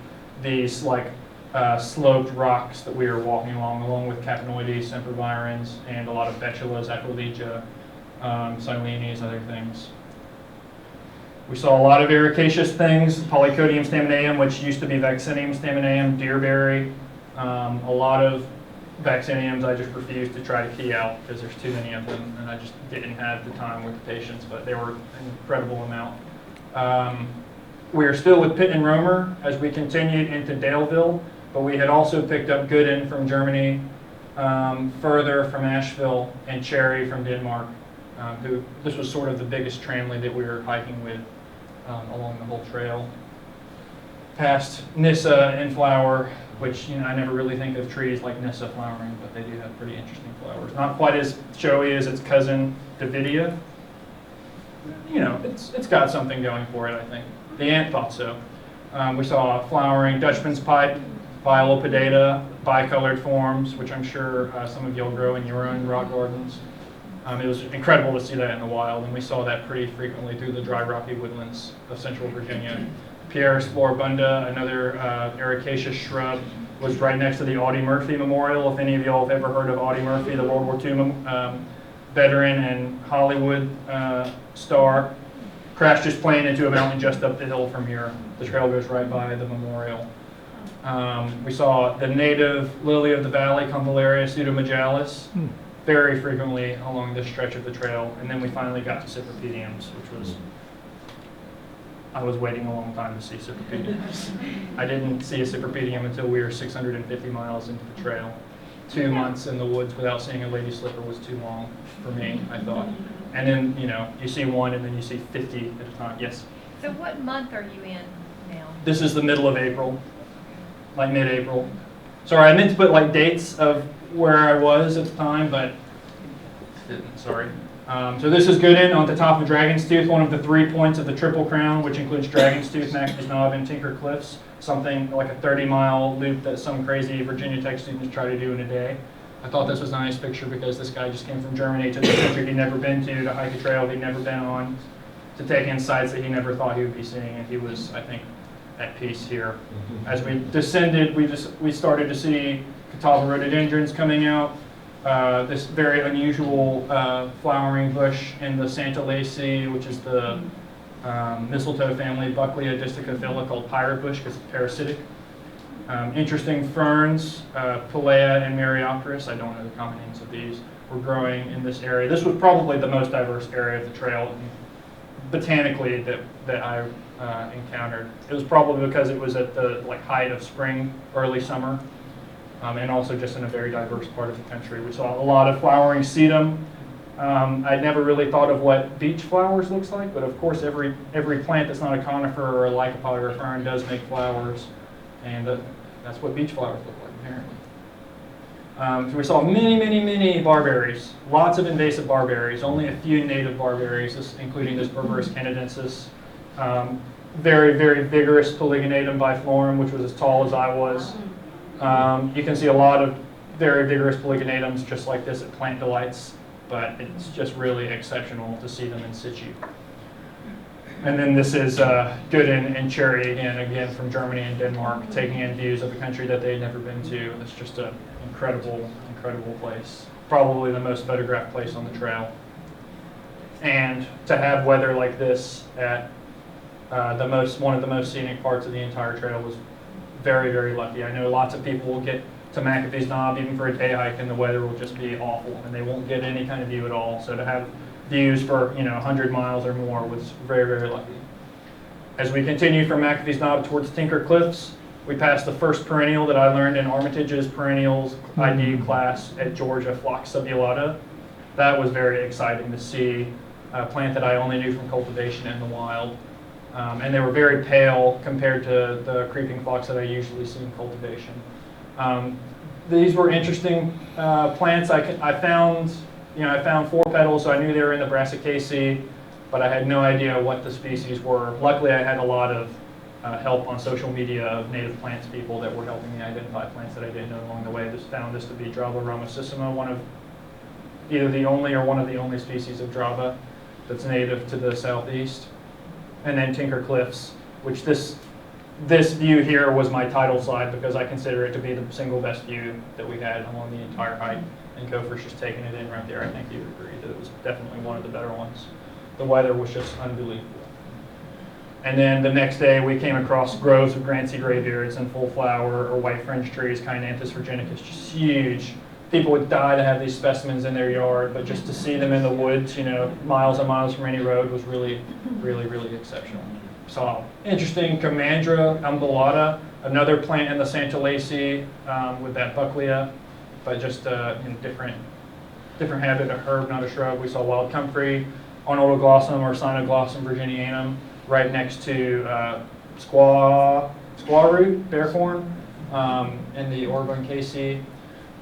these sloped rocks that we were walking along with Capnoides, sempervirens, and a lot of Betulas, Aquilegia, Silenes, other things. We saw a lot of ericaceous things, Polycodium staminaeum, which used to be Vaccinium staminaeum, deerberry, a lot of vacciniums I just refused to try to key out because there's too many of them, and I just didn't have the time with the patients, but they were an incredible amount. We are still with Pitt and Romer as we continued into Daleville, but we had also picked up Gooden from Germany, further from Asheville, and Cherry from Denmark. This was sort of the biggest transley that we were hiking with along the whole trail. Past Nyssa in flower, which I never really think of trees like Nyssa flowering, but they do have pretty interesting flowers. Not quite as showy as its cousin Davidia. It's got something going for it, I think. The ant thought so. We saw flowering Dutchman's pipe, Violopodata, bicolored forms, which I'm sure some of you'll grow in your own rock gardens. It was incredible to see that in the wild, and we saw that pretty frequently through the dry rocky woodlands of central Virginia. Pieris floribunda, another ericaceous shrub, was right next to the Audie Murphy Memorial. If any of y'all have ever heard of Audie Murphy, the World War II veteran and Hollywood star, crashed his plane into a mountain just up the hill from here. The trail goes right by the memorial. We saw the native lily of the valley, Convallaria pseudomajalis, very frequently along this stretch of the trail. And then we finally got to Cypripediums, which was, I was waiting a long time to see Cypripediums. I didn't see a Cypripedium until we were 650 miles into the trail. 2 months in the woods without seeing a lady slipper was too long for me, I thought. And then, you know, you see one and then you see 50 at a time. Yes? So what month are you in now? This is the middle of April, like mid-April. Sorry, I meant to put like dates of where I was at the time, but didn't, sorry. So this is Gooden on the top of Dragon's Tooth, one of the 3 points of the Triple Crown, which includes Dragon's Tooth, McAfee's Knob, and Tinker Cliffs. Something like a 30-mile loop that some crazy Virginia Tech students try to do in a day. I thought this was a nice picture because this guy just came from Germany to the country he'd never been to hike a trail he'd never been on, to take in sights that he never thought he would be seeing, and he was, I think, at peace here. As we descended, we started to see Catawba rhododendrons coming out, this very unusual flowering bush in the Santa Lacy, which is the mistletoe family, Bucklea disticophila, called pirate bush because it's parasitic. Interesting ferns, Pilea and Myriopteris, I don't know the common names of these, were growing in this area. This was probably the most diverse area of the trail botanically that I encountered. It was probably because it was at the height of spring, early summer, and also just in a very diverse part of the country. We saw a lot of flowering sedum. I'd never really thought of what beach flowers looks like, but of course every plant that's not a conifer or a lycopod or a fern does make flowers, and that's what beach flowers look like apparently. So we saw many barberries, lots of invasive barberries, only a few native barberries, including this Berberis canadensis. Very vigorous Polygonatum biflorum, which was as tall as I was. You can see a lot of very vigorous Polygonatums just like this at Plant Delights, but it's just really exceptional to see them in situ. And then this is Gooden and Cherry again from Germany and Denmark, taking in views of a country that they had never been to. It's just an incredible place. Probably the most photographed place on the trail. And to have weather like this at one of the most scenic parts of the entire trail was very lucky. I know lots of people will get to McAfee's Knob even for a day hike and the weather will just be awful and they won't get any kind of view at all. So to have views for 100 miles or more was very lucky. As we continued from McAfee's Knob towards Tinker Cliffs, we passed the first perennial that I learned in Armitage's perennials ID class at Georgia, Phlox subulata. That was very exciting to see, a plant that I only knew from cultivation in the wild. And they were very pale compared to the creeping phlox that I usually see in cultivation. These were interesting plants. I found 4 petals, so I knew they were in the Brassicaceae, but I had no idea what the species were. Luckily, I had a lot of help on social media of native plants people that were helping me identify plants that I didn't know along the way. Just found this to be Drava ramosissima, one of the only species of Drava that's native to the southeast. And then Tinker Cliffs, which this view here was my title slide because I consider it to be the single best view that we had along the entire hike. And Gopher's just taking it in right there. I think you would agree that it was definitely one of the better ones. The weather was just unbelievable. And then the next day we came across groves of Grancy graybeards in full flower, or white fringe trees, Cainanthus virginicus, just huge. People would die to have these specimens in their yard, but just to see them in the woods, miles and miles from any road was really exceptional. So interesting Commandra umbellata, another plant in the Santa Lacy with that Bucklea, but just different habit, a herb, not a shrub. We saw wild comfrey, ornodoglossum or Cynoglossum virginianum, right next to squaw root, bearcorn, in the Oregon KC.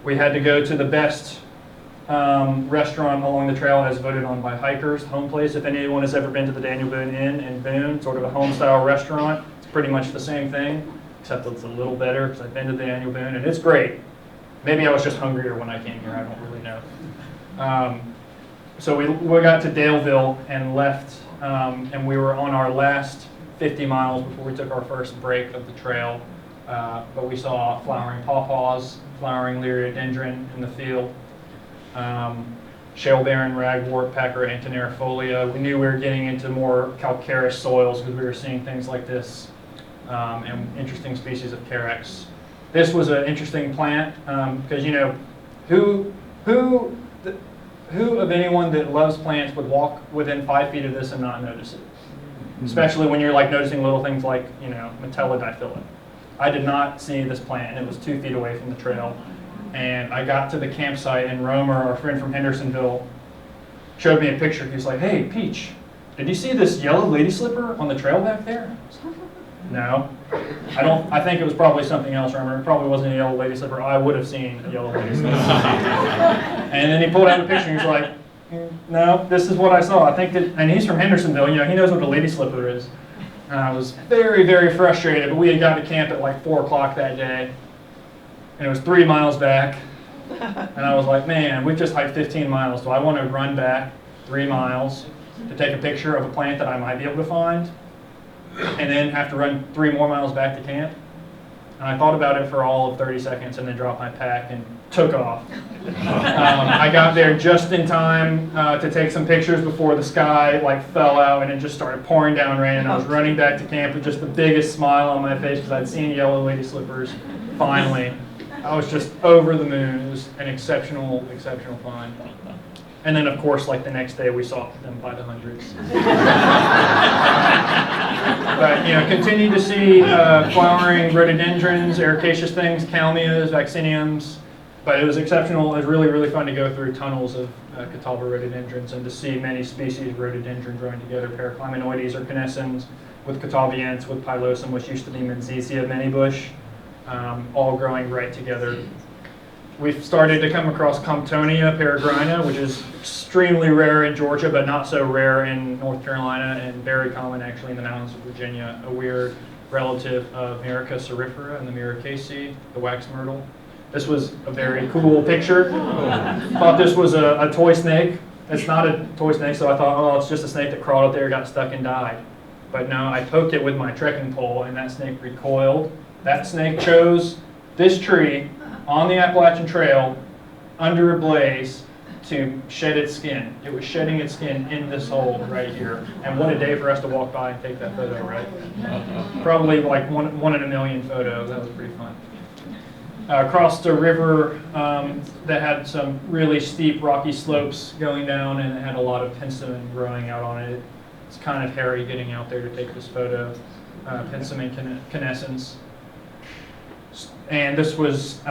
We had to go to the best restaurant along the trail as voted on by hikers, Homeplace. If anyone has ever been to the Daniel Boone Inn in Boone, sort of a home-style restaurant, it's pretty much the same thing, except it's a little better because I've been to the Daniel Boone, and it's great. Maybe I was just hungrier when I came here, I don't really know. So we got to Daleville and left, and we were on our last 50 miles before we took our first break of the trail. but we saw flowering pawpaws, flowering liriodendron in the field, shale-bearing ragwort, Packer antenarifolia. We knew we were getting into more calcareous soils because we were seeing things like this, and interesting species of carex. This was an interesting plant because, you know, who of anyone that loves plants would walk within 5 feet of this and not notice it? Especially when you're like noticing little things like, you know, Metellodiphylla. I did not see this plant, and it was 2 feet away from the trail. And I got to the campsite, and Romer, our friend from Hendersonville, showed me a picture. He was like, "Hey, Peach, did you see this yellow lady slipper on the trail back there?" No. I think it was probably something else, Romer. It probably wasn't a yellow lady slipper. I would have seen a yellow lady slipper. And then he pulled out a picture, and he was like, "No, this is what I saw. I think that," and he's from Hendersonville, you know, he knows what a lady slipper is. And I was very, very frustrated, but we had gotten to camp at like 4 o'clock that day, and it was 3 miles back. And I was like, man, we've just hiked 15 miles. Do I want to run back 3 miles to take a picture of a plant that I might be able to find, and then have to run 3 more miles back to camp? And I thought about it for all of 30 seconds and then dropped my pack and took off. I got there just in time to take some pictures before the sky like fell out and it just started pouring down rain, and I was running back to camp with just the biggest smile on my face because I'd seen yellow lady slippers finally. I was just over the moon. It was an exceptional, exceptional find. And then, of course, like the next day, we saw them by the hundreds. But, you know, continue to see flowering rhododendrons, ericaceous things, kalmias, vacciniums. But it was exceptional. It was really, really fun to go through tunnels of Catawba rhododendrons and to see many species of rhododendron growing together. Paraclimenoides or canescens with Catawbiense, with pilosum, which used to be Menziessia manybush, all growing right together. We've started to come across Comptonia peregrina, which is extremely rare in Georgia, but not so rare in North Carolina, and very common actually in the mountains of Virginia. A weird relative of Myrica cerifera and the Myricacea, the wax myrtle. This was a very cool picture. Thought this was a toy snake. It's not a toy snake, so I thought, oh, it's just a snake that crawled up there, got stuck and died. But no, I poked it with my trekking pole, and that snake recoiled. That snake chose this tree on the Appalachian Trail under a blaze to shed its skin. It was shedding its skin in this hole right here. And what a day for us to walk by and take that photo, right? Probably like one in a million photo. That was pretty fun. Crossed a river that had some really steep rocky slopes going down, and it had a lot of penstemon growing out on it. It's kind of hairy getting out there to take this photo. Penstemon canescens. And this was,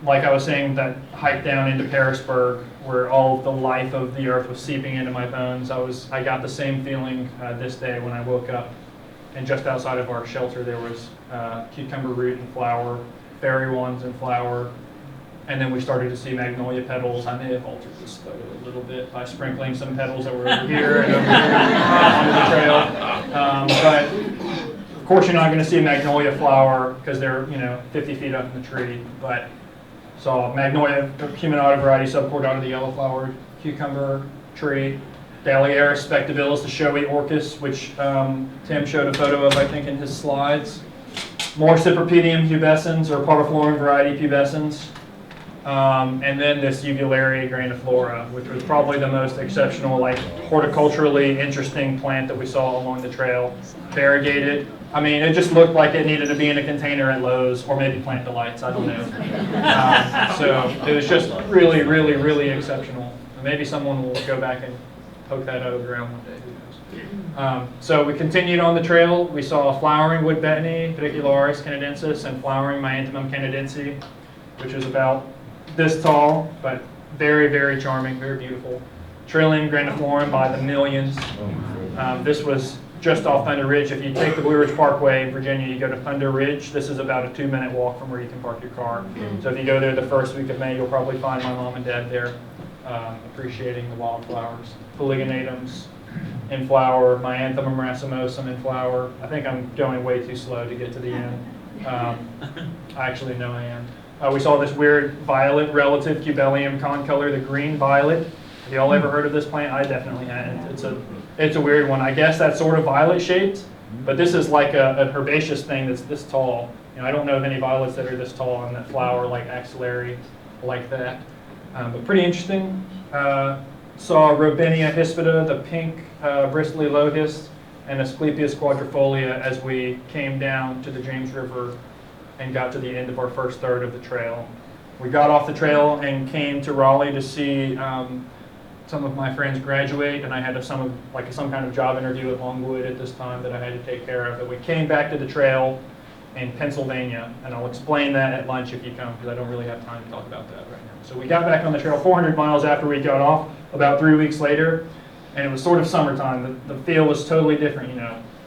like I was saying, that hike down into Pearisburg, where all of the life of the earth was seeping into my bones. I got the same feeling this day when I woke up. And just outside of our shelter, there was cucumber root in flower, fairy wands in flower, and then we started to see magnolia petals. I may have altered this photo a little bit by sprinkling some petals that were over here and over here onto the trail. But of course, you're not going to see a magnolia flower because they're, you know, 50 feet up in the tree. But saw magnolia cuminata variety, subcordata, the yellow flowered cucumber tree, Dalliaris spectabilis, the showy orchis, which Tim showed a photo of, I think, in his slides. More Cypripedium pubescens, or parviflorum variety pubescens. And then this Uvularia grandiflora, which was probably the most exceptional, like horticulturally interesting plant that we saw along the trail. Variegated. I mean, it just looked like it needed to be in a container at Lowe's, or maybe Plant Delights, I don't know. So it was just really, really, really exceptional. Maybe someone will go back and poke that out of the ground one day. Who knows? So we continued on the trail. We saw flowering wood betony, pedicularis canadensis, and flowering Myanthemum canadense, which is about this tall, but very, very charming, very beautiful. Trillium grandiflorum by the millions. This was just off Thunder Ridge. If you take the Blue Ridge Parkway in Virginia, you go to Thunder Ridge. This is about a 2-minute walk from where you can park your car. So if you go there the first week of May, you'll probably find my mom and dad there appreciating the wildflowers. Polygonatums in flower, Myanthemum racemosum in flower. I think I'm going way too slow to get to the end. I actually know I am. We saw this weird violet relative Cubellium concolor, the green violet. Have you all ever heard of this plant? I definitely hadn't. It's a weird one. I guess that's sort of violet shaped, but this is like an herbaceous thing that's this tall. I don't know of any violets that are this tall and that flower like axillary like that. But pretty interesting. Saw Robinia hispida, the pink bristly lotus, and Asclepias quadrifolia as we came down to the James River and got to the end of our first third of the trail. We got off the trail and came to Raleigh to see some of my friends graduate, and I had some kind of job interview at Longwood at this time that I had to take care of. But we came back to the trail in Pennsylvania, and I'll explain that at lunch if you come, because I don't really have time to talk about that right now. So we got back on the trail 400 miles after we got off, about 3 weeks later, and it was sort of summertime. The field was totally different,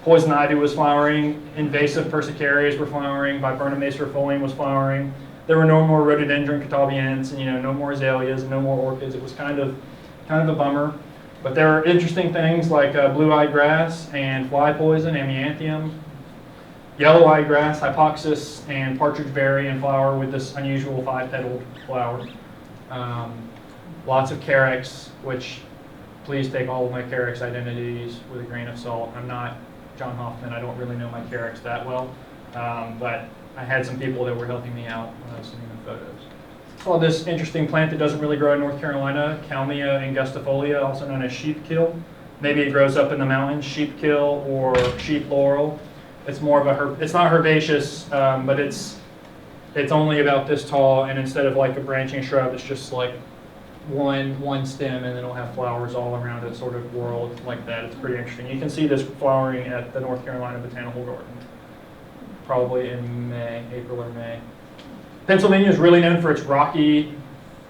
Poison ivy was flowering, invasive persicarias were flowering, Viburnum maceriifolium was flowering. There were no more rhododendron catabians, and no more azaleas, and no more orchids. It was kind of a bummer. But there are interesting things like blue-eyed grass and fly poison, amianthium, yellow-eyed grass, hypoxis, and partridge berry in flower with this unusual 5-petaled flower. Lots of carex, which please take all of my carex identities with a grain of salt. I'm not John Hoffman. I don't really know my carex that well, but I had some people that were helping me out when I was sending them photos. Saw this interesting plant that doesn't really grow in North Carolina, Kalmia angustifolia, also known as sheepkill. Maybe it grows up in the mountains, sheepkill or sheep laurel. It's more of a it's not herbaceous, but it's only about this tall, and instead of like a branching shrub, it's just like one stem, and it'll have flowers all around it, sort of whorled like that. It's pretty interesting. You can see this flowering at the North Carolina Botanical Garden, probably in April or May. Pennsylvania is really known for its rocky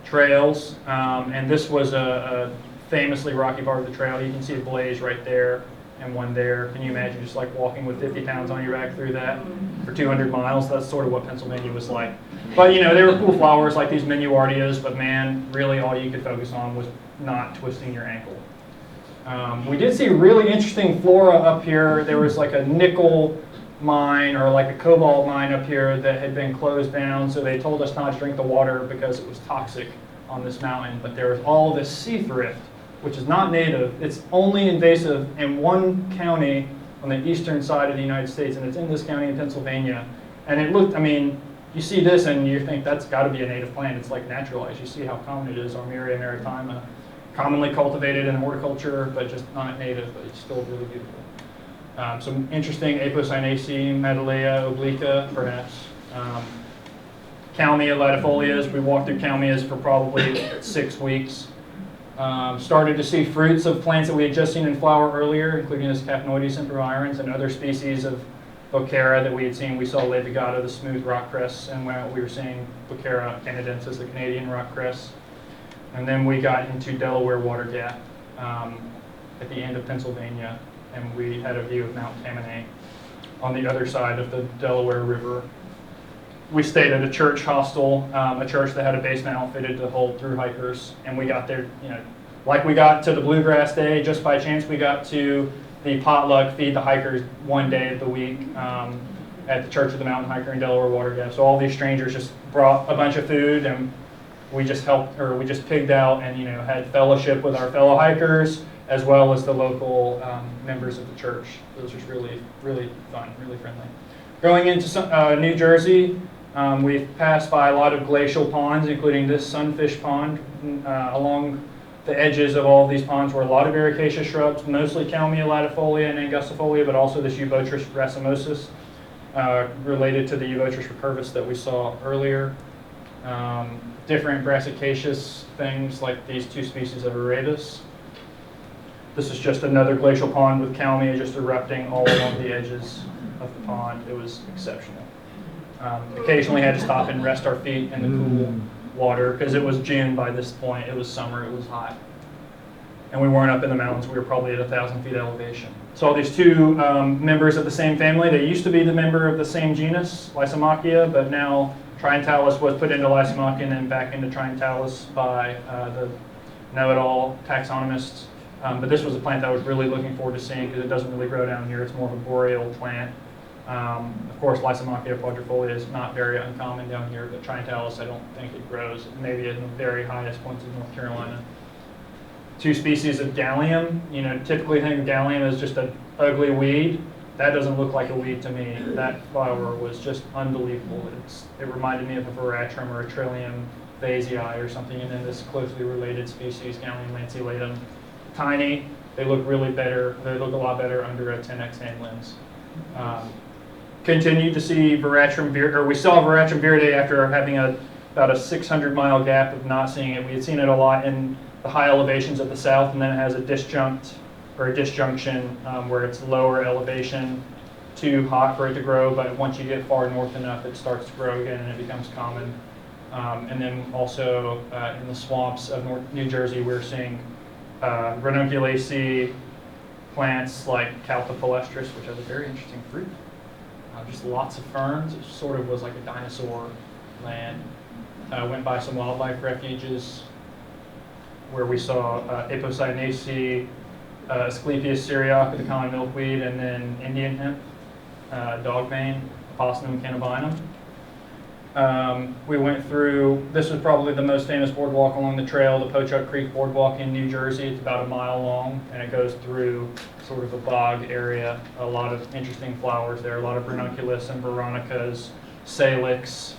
trails, and this was a famously rocky part of the trail. You can see a blaze right there and one there. Can you imagine just like walking with 50 pounds on your back through that for 200 miles? That's sort of what Pennsylvania was like. But there were cool flowers like these minuardias, but man, really all you could focus on was not twisting your ankle. We did see really interesting flora up here. There was like a nickel mine or like a cobalt mine up here that had been closed down, so they told us not to drink the water because it was toxic on this mountain. But there was all this sea thrift, which is not native. It's only invasive in one county on the eastern side of the United States, and it's in this county in Pennsylvania. And it looked, you see this and you think that's got to be a native plant. It's like naturalized. You see how common it is, Armeria maritima, commonly cultivated in horticulture, but just not native, but it's still really beautiful. Some interesting Apocynaceae, Medalea obliqua, perhaps. Kalmia latifolias. We walked through Kalmias for probably 6 weeks. Started to see fruits of plants that we had just seen in flower earlier, including this Caphnoides sempervirens and other species of Bocara that we had seen. We saw Labigata, the smooth rock cress, and we were seeing Bocara canadensis, the Canadian rock cress. And then we got into Delaware Water Gap at the end of Pennsylvania, and we had a view of Mount Tamanay on the other side of the Delaware River. We stayed at a church hostel, a church that had a basement outfitted to hold through hikers, and we got there, like we got to the Bluegrass Day, just by chance we got to the potluck feed the hikers one day of the week at the Church of the Mountain Hiker in Delaware Water Gap. So all these strangers just brought a bunch of food, and we just pigged out and had fellowship with our fellow hikers as well as the local members of the church. It was just really, really fun, really friendly. Going into New Jersey, we've passed by a lot of glacial ponds, including this sunfish pond. Along the edges of all of these ponds were a lot of ericaceous shrubs, mostly Kalmia latifolia and angustifolia, but also this Eubotris racemosus, related to the Eubotris recurvus that we saw earlier. Different brassicaceous things like these two species of Aretus. This is just another glacial pond with Kalmia just erupting all along the edges of the pond. It was exceptional. Occasionally had to stop and rest our feet in the cool water because it was June by this point. It was summer, it was hot. And we weren't up in the mountains. We were probably at 1,000 feet elevation. Saw these two members of the same family. They used to be the member of the same genus, Lysomachia, but now Trientalis was put into Lysomachia and then back into Trientalis by the know-it-all taxonomists. But this was a plant that I was really looking forward to seeing because it doesn't really grow down here. It's more of a boreal plant. Of course, Lysomachia quadrifolia is not very uncommon down here, but Trientalis, I don't think it grows, maybe in the very highest points in North Carolina. Two species of Gallium. Typically think of Gallium as just an ugly weed. that doesn't look like a weed to me. That flower was just unbelievable. It reminded me of a veratrum or a trillium vasei or something, and then this closely related species, Gallium lanceolatum. Tiny, they look really better. They look a lot better under a 10x hand lens. Continued to see veratrum viridae, or we saw veratrum viridae after having about a 600-mile gap of not seeing it. We had seen it a lot in the high elevations of the south, and then it has a disjunction where it's lower elevation, too hot for it to grow, but once you get far north enough, it starts to grow again and it becomes common. And then also in the swamps of New Jersey, we're seeing ranunculaceae plants like Caltha palestris, which has a very interesting fruit. Just lots of ferns. It sort of was like a dinosaur land. Went by some wildlife refuges where we saw Apocynaceae, Asclepias syriaca, the common milkweed, and then Indian hemp, dogbane, Opossum cannabinum. We went through, this was probably the most famous boardwalk along the trail, the Pochuck Creek Boardwalk in New Jersey. It's about a mile long, and it goes through sort of a bog area. A lot of interesting flowers there, a lot of ranunculus and veronicas, salix,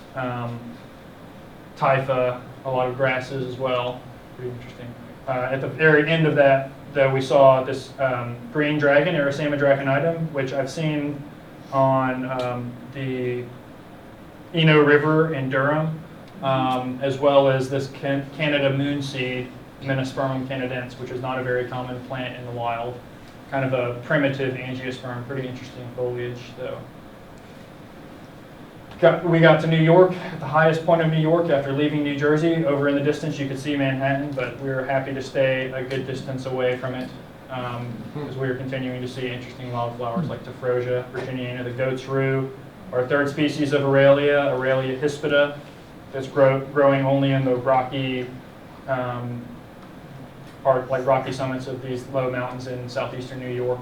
typha, a lot of grasses as well. Pretty interesting. At the very end of that, though, we saw this green dragon, Erisama draconitum, which I've seen on the Eno River in Durham, as well as this Canada moonseed, Menispermum canadense, which is not a very common plant in the wild. Kind of a primitive angiosperm, pretty interesting foliage, though. We got to New York, at the highest point of New York after leaving New Jersey. Over in the distance you could see Manhattan, but we were happy to stay a good distance away from it because we were continuing to see interesting wildflowers like Tephrosia virginiana, the goat's rue, our third species of Aurelia, Aurelia hispida, that's growing only in the rocky rocky summits of these low mountains in southeastern New York.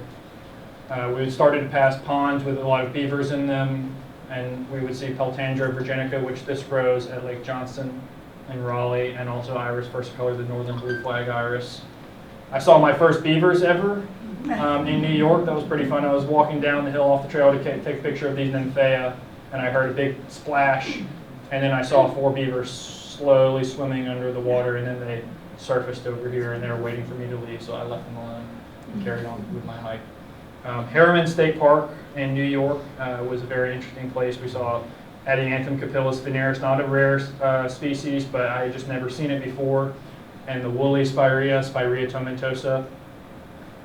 We started to pass ponds with a lot of beavers in them, and we would see Peltandra virginica, which this grows at Lake Johnston in Raleigh, and also Iris versicolor, the northern blue flag iris. I saw my first beavers ever in New York. That was pretty fun. I was walking down the hill off the trail to take a picture of these nymphea, and I heard a big splash, and then I saw 4 beavers slowly swimming under the water, and then they surfaced over here, and they were waiting for me to leave, so I left them alone and carried on with my hike. Harriman State Park in New York was a very interesting place. We saw Adianthum capillus veneris, not a rare species, but I had just never seen it before, and the woolly Spirea, Spirea tomentosa.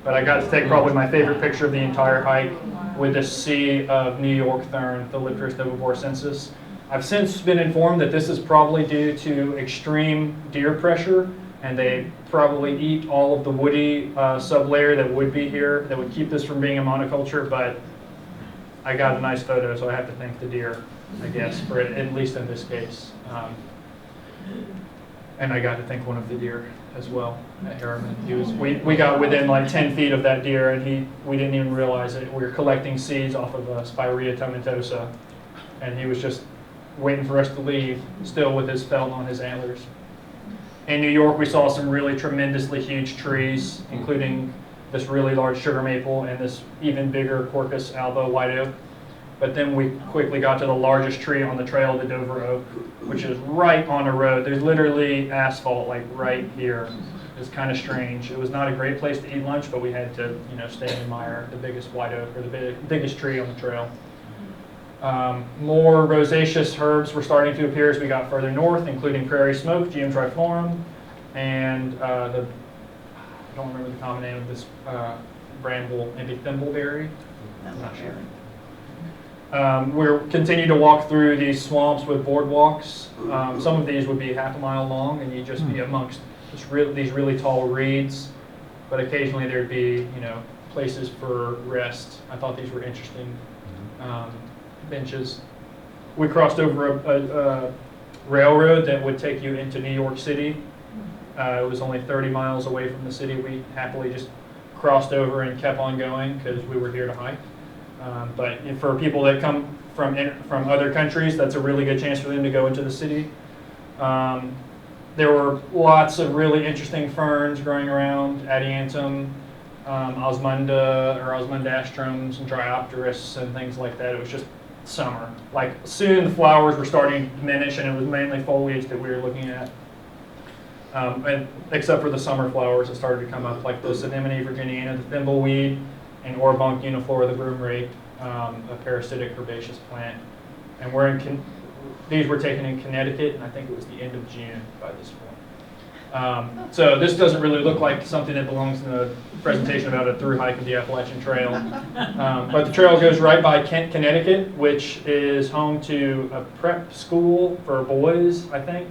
But I got to take probably my favorite picture of the entire hike with the sea of New York thorn, Thalictris novoborsensis. I've since been informed that this is probably due to extreme deer pressure, and they probably eat all of the woody sublayer that would be here that would keep this from being a monoculture, but I got a nice photo, so I have to thank the deer, I guess, for it, at least in this case. And I got to thank one of the deer as well at Harriman. We got within like 10 feet of that deer, and we didn't even realize it. We were collecting seeds off of Spirea tomentosa, and he was just waiting for us to leave, still with his felt on his antlers. In New York, we saw some really tremendously huge trees, including this really large sugar maple and this even bigger Quercus alba white oak. But then we quickly got to the largest tree on the trail, the Dover oak, which is right on a road. There's literally asphalt like right here. It's kind of strange. It was not a great place to eat lunch, but we had to, stay and admire the biggest white oak, or the biggest tree on the trail. More rosaceous herbs were starting to appear as we got further north, including prairie smoke, Geum triflorum, and I don't remember the common name of this bramble, maybe thimbleberry. I'm not sure. We're continuing to walk through these swamps with boardwalks. Some of these would be half a mile long, and you'd just be amongst these really tall reeds, but occasionally there'd be, places for rest. I thought these were interesting. Benches. We crossed over a railroad that would take you into New York City. It was only 30 miles away from the city. We happily just crossed over and kept on going because we were here to hike. But for people that come from other countries, that's a really good chance for them to go into the city. There were lots of really interesting ferns growing around, Adiantum, osmundastrums and dryopteris and things like that. It was just summer. Like soon the flowers were starting to diminish, and it was mainly foliage that we were looking at. And except for the summer flowers that started to come up, like the Anemone virginiana, the thimbleweed, and Orbunk uniflora, the broomrape, a parasitic herbaceous plant. And these were taken in Connecticut, and I think it was the end of June by this point. So this doesn't really look like something that belongs in a presentation about a through hike of the Appalachian Trail. But the trail goes right by Kent, Connecticut, which is home to a prep school for boys, I think.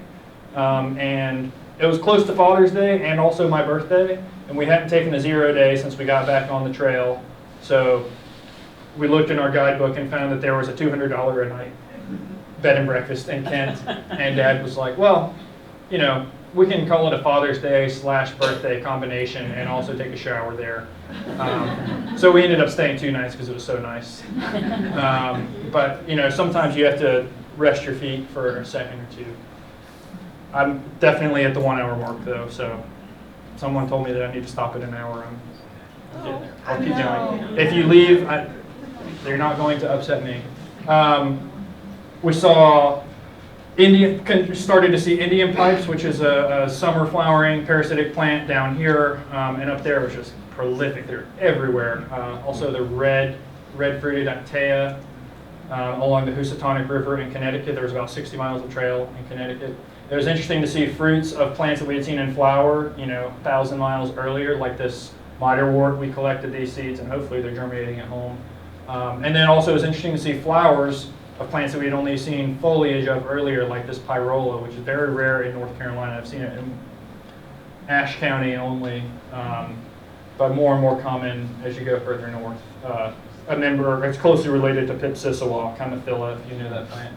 And it was close to Father's Day and also my birthday, and we hadn't taken a 0 day since we got back on the trail. So we looked in our guidebook and found that there was a $200 a night bed and breakfast in Kent. And Dad was like, well, you know, we can call it a Father's Day / birthday combination and also take a shower there. So we ended up staying 2 nights because it was so nice. But, you know, sometimes you have to rest your feet for a second or two. I'm definitely at the 1 hour mark though, so someone told me that I need to stop at an hour. I'll keep going. If you leave, they're not going to upset me. We started to see Indian pipes, which is a summer flowering parasitic plant down here, and up there was just prolific. They're everywhere. Also the red-fruited Actea along the Housatonic River in Connecticut. There was about 60 miles of trail in Connecticut. It was interesting to see fruits of plants that we had seen in flower, you know, 1,000 miles earlier, like this miderwort. We collected these seeds, and hopefully they're germinating at home. And then also it was interesting to see flowers of plants that we had only seen foliage of earlier, like this pyrola, which is very rare in North Carolina. I've seen it in Ashe County only, but more and more common as you go further north. It's closely related to Pipsissewa, Camophila, if you know that plant.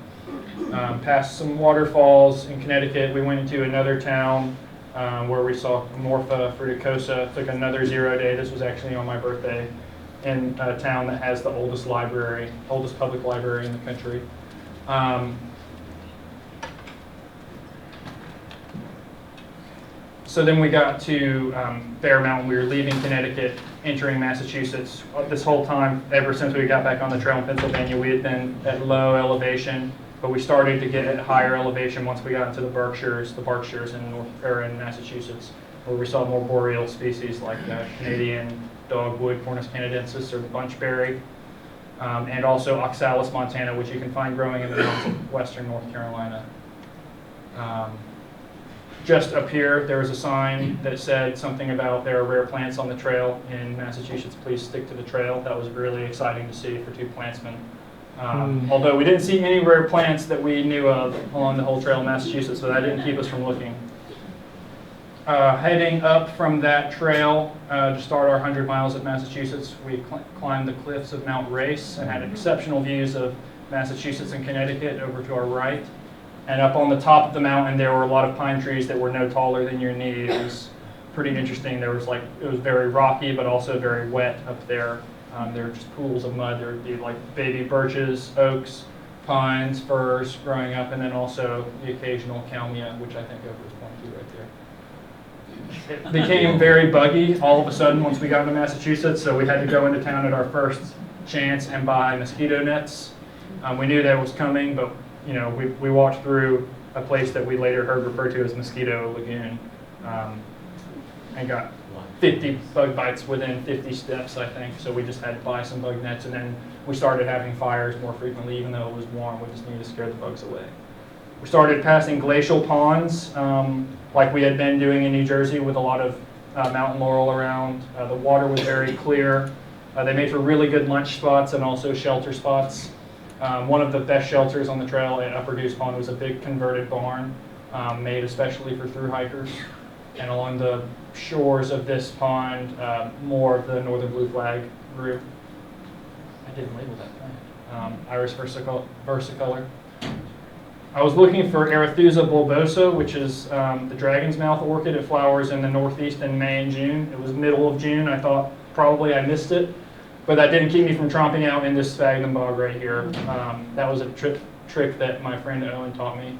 Past some waterfalls in Connecticut, we went into another town where we saw Morpha fruticosa. Took another 0 day. This was actually on my birthday, in a town that has the oldest public library in the country. So then we got to Bear Mountain. We were leaving Connecticut, entering Massachusetts. This whole time, ever since we got back on the trail in Pennsylvania, we had been at low elevation, but we started to get at higher elevation once we got into the Berkshires in Massachusetts, where we saw more boreal species like Canadian dogwood, Cornus canadensis, or the bunchberry, and also Oxalis montana, which you can find growing in the mountains of western North Carolina. Just up here, there was a sign that said something about there are rare plants on the trail in Massachusetts. Please stick to the trail. That was really exciting to see for 2 plantsmen. Although we didn't see any rare plants that we knew of along the whole trail in Massachusetts, so that didn't keep us from looking. Heading up from that trail to start our 100 miles of Massachusetts, we climbed the cliffs of Mount Race and had exceptional views of Massachusetts and Connecticut over to our right. And up on the top of the mountain, there were a lot of pine trees that were no taller than your knee. It was pretty interesting. It was very rocky, but also very wet up there. There were just pools of mud. There would be like baby birches, oaks, pines, firs growing up, and then also the occasional kalmia, which I think Gopher is pointing to right there. It became very buggy all of a sudden once we got into Massachusetts, so we had to go into town at our first chance and buy mosquito nets. We knew that was coming, but you know, we walked through a place that we later heard referred to as Mosquito Lagoon, and got 50 bug bites within 50 steps, I think. So we just had to buy some bug nets, and then we started having fires more frequently, even though it was warm. We just needed to scare the bugs away. We started passing glacial ponds, like we had been doing in New Jersey with a lot of mountain laurel around. The water was very clear. They made for really good lunch spots and also shelter spots. One of the best shelters on the trail at Upper Goose Pond was a big converted barn made especially for thru hikers. And along the shores of this pond, more of the northern blue flag grew. I didn't label that plant. Iris versicolor. I was looking for Arethusa bulbosa, which is the dragon's mouth orchid. It flowers in the northeast in May and June. It was middle of June. I thought probably I missed it, but that didn't keep me from tromping out in this sphagnum bog right here. That was a trick that my friend Owen taught me.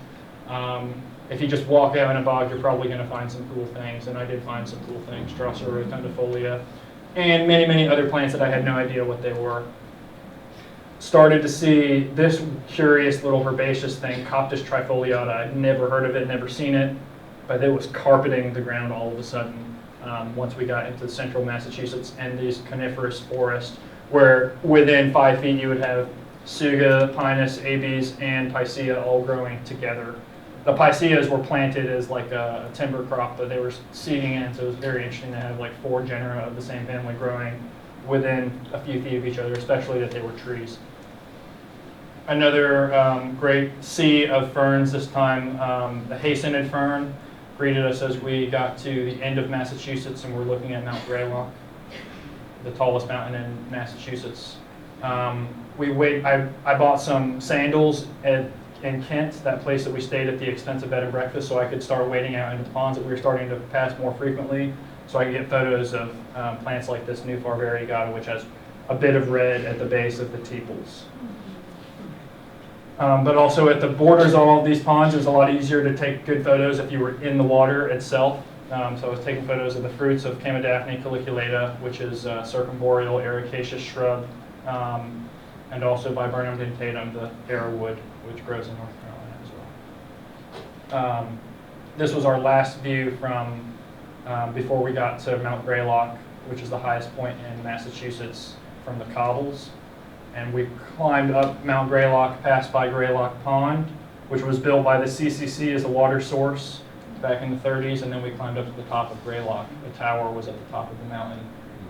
If you just walk out in a bog, you're probably going to find some cool things, and I did find some cool things. Drosera rotundifolia, and many, many other plants that I had no idea what they were. Started to see this curious little herbaceous thing, Coptis trifoliata. I'd never heard of it, never seen it, but it was carpeting the ground all of a sudden once we got into central Massachusetts and these coniferous forests where within 5 feet you would have Tsuga, Pinus, Abies, and Picea all growing together. The Piceas were planted as like a timber crop, but they were seeding in, so it was very interesting to have like 4 genera of the same family growing within a few feet of each other, especially that they were trees. Another great sea of ferns this time, the Hastened fern greeted us as we got to the end of Massachusetts and we're looking at Mount Greylock, the tallest mountain in Massachusetts. I bought some sandals in Kent, that place that we stayed at the expensive bed and breakfast, so I could start wading out into the ponds that we were starting to pass more frequently, so I could get photos of plants like this Nuphar variegata, which has a bit of red at the base of the tepals. But also at the borders of all of these ponds, it was a lot easier to take good photos if you were in the water itself. So I was taking photos of the fruits of Chamaedaphne colliculata, which is a circumboreal ericaceous shrub, and also Viburnum dentatum, the arrowwood, which grows in North Carolina as well. This was our last view from before we got to Mount Greylock, which is the highest point in Massachusetts from the cobbles. And we climbed up Mount Greylock, passed by Greylock Pond, which was built by the CCC as a water source back in the 30s, and then we climbed up to the top of Greylock. The tower was at the top of the mountain,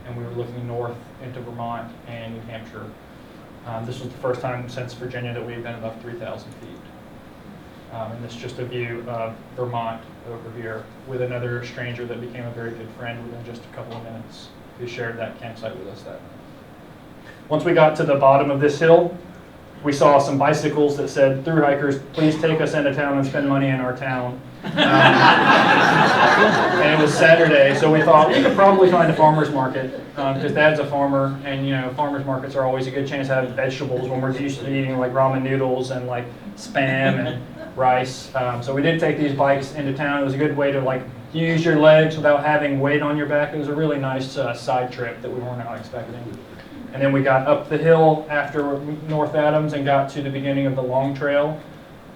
and we were looking north into Vermont and New Hampshire. This was the first time since Virginia that we had been above 3,000 feet. And this is just a view of Vermont over here with another stranger that became a very good friend within just a couple of minutes, who shared that campsite with us that night. Once we got to the bottom of this hill, we saw some bicycles that said, "Through hikers, please take us into town and spend money in our town." And it was Saturday, so we thought we could probably find a farmer's market because Dad's a farmer, and you know, farmer's markets are always a good chance to have vegetables when we're used to eating like ramen noodles and like Spam and rice. So we did take these bikes into town. It was a good way to like use your legs without having weight on your back. It was a really nice side trip that we weren't expecting. And then we got up the hill after North Adams and got to the beginning of the Long Trail.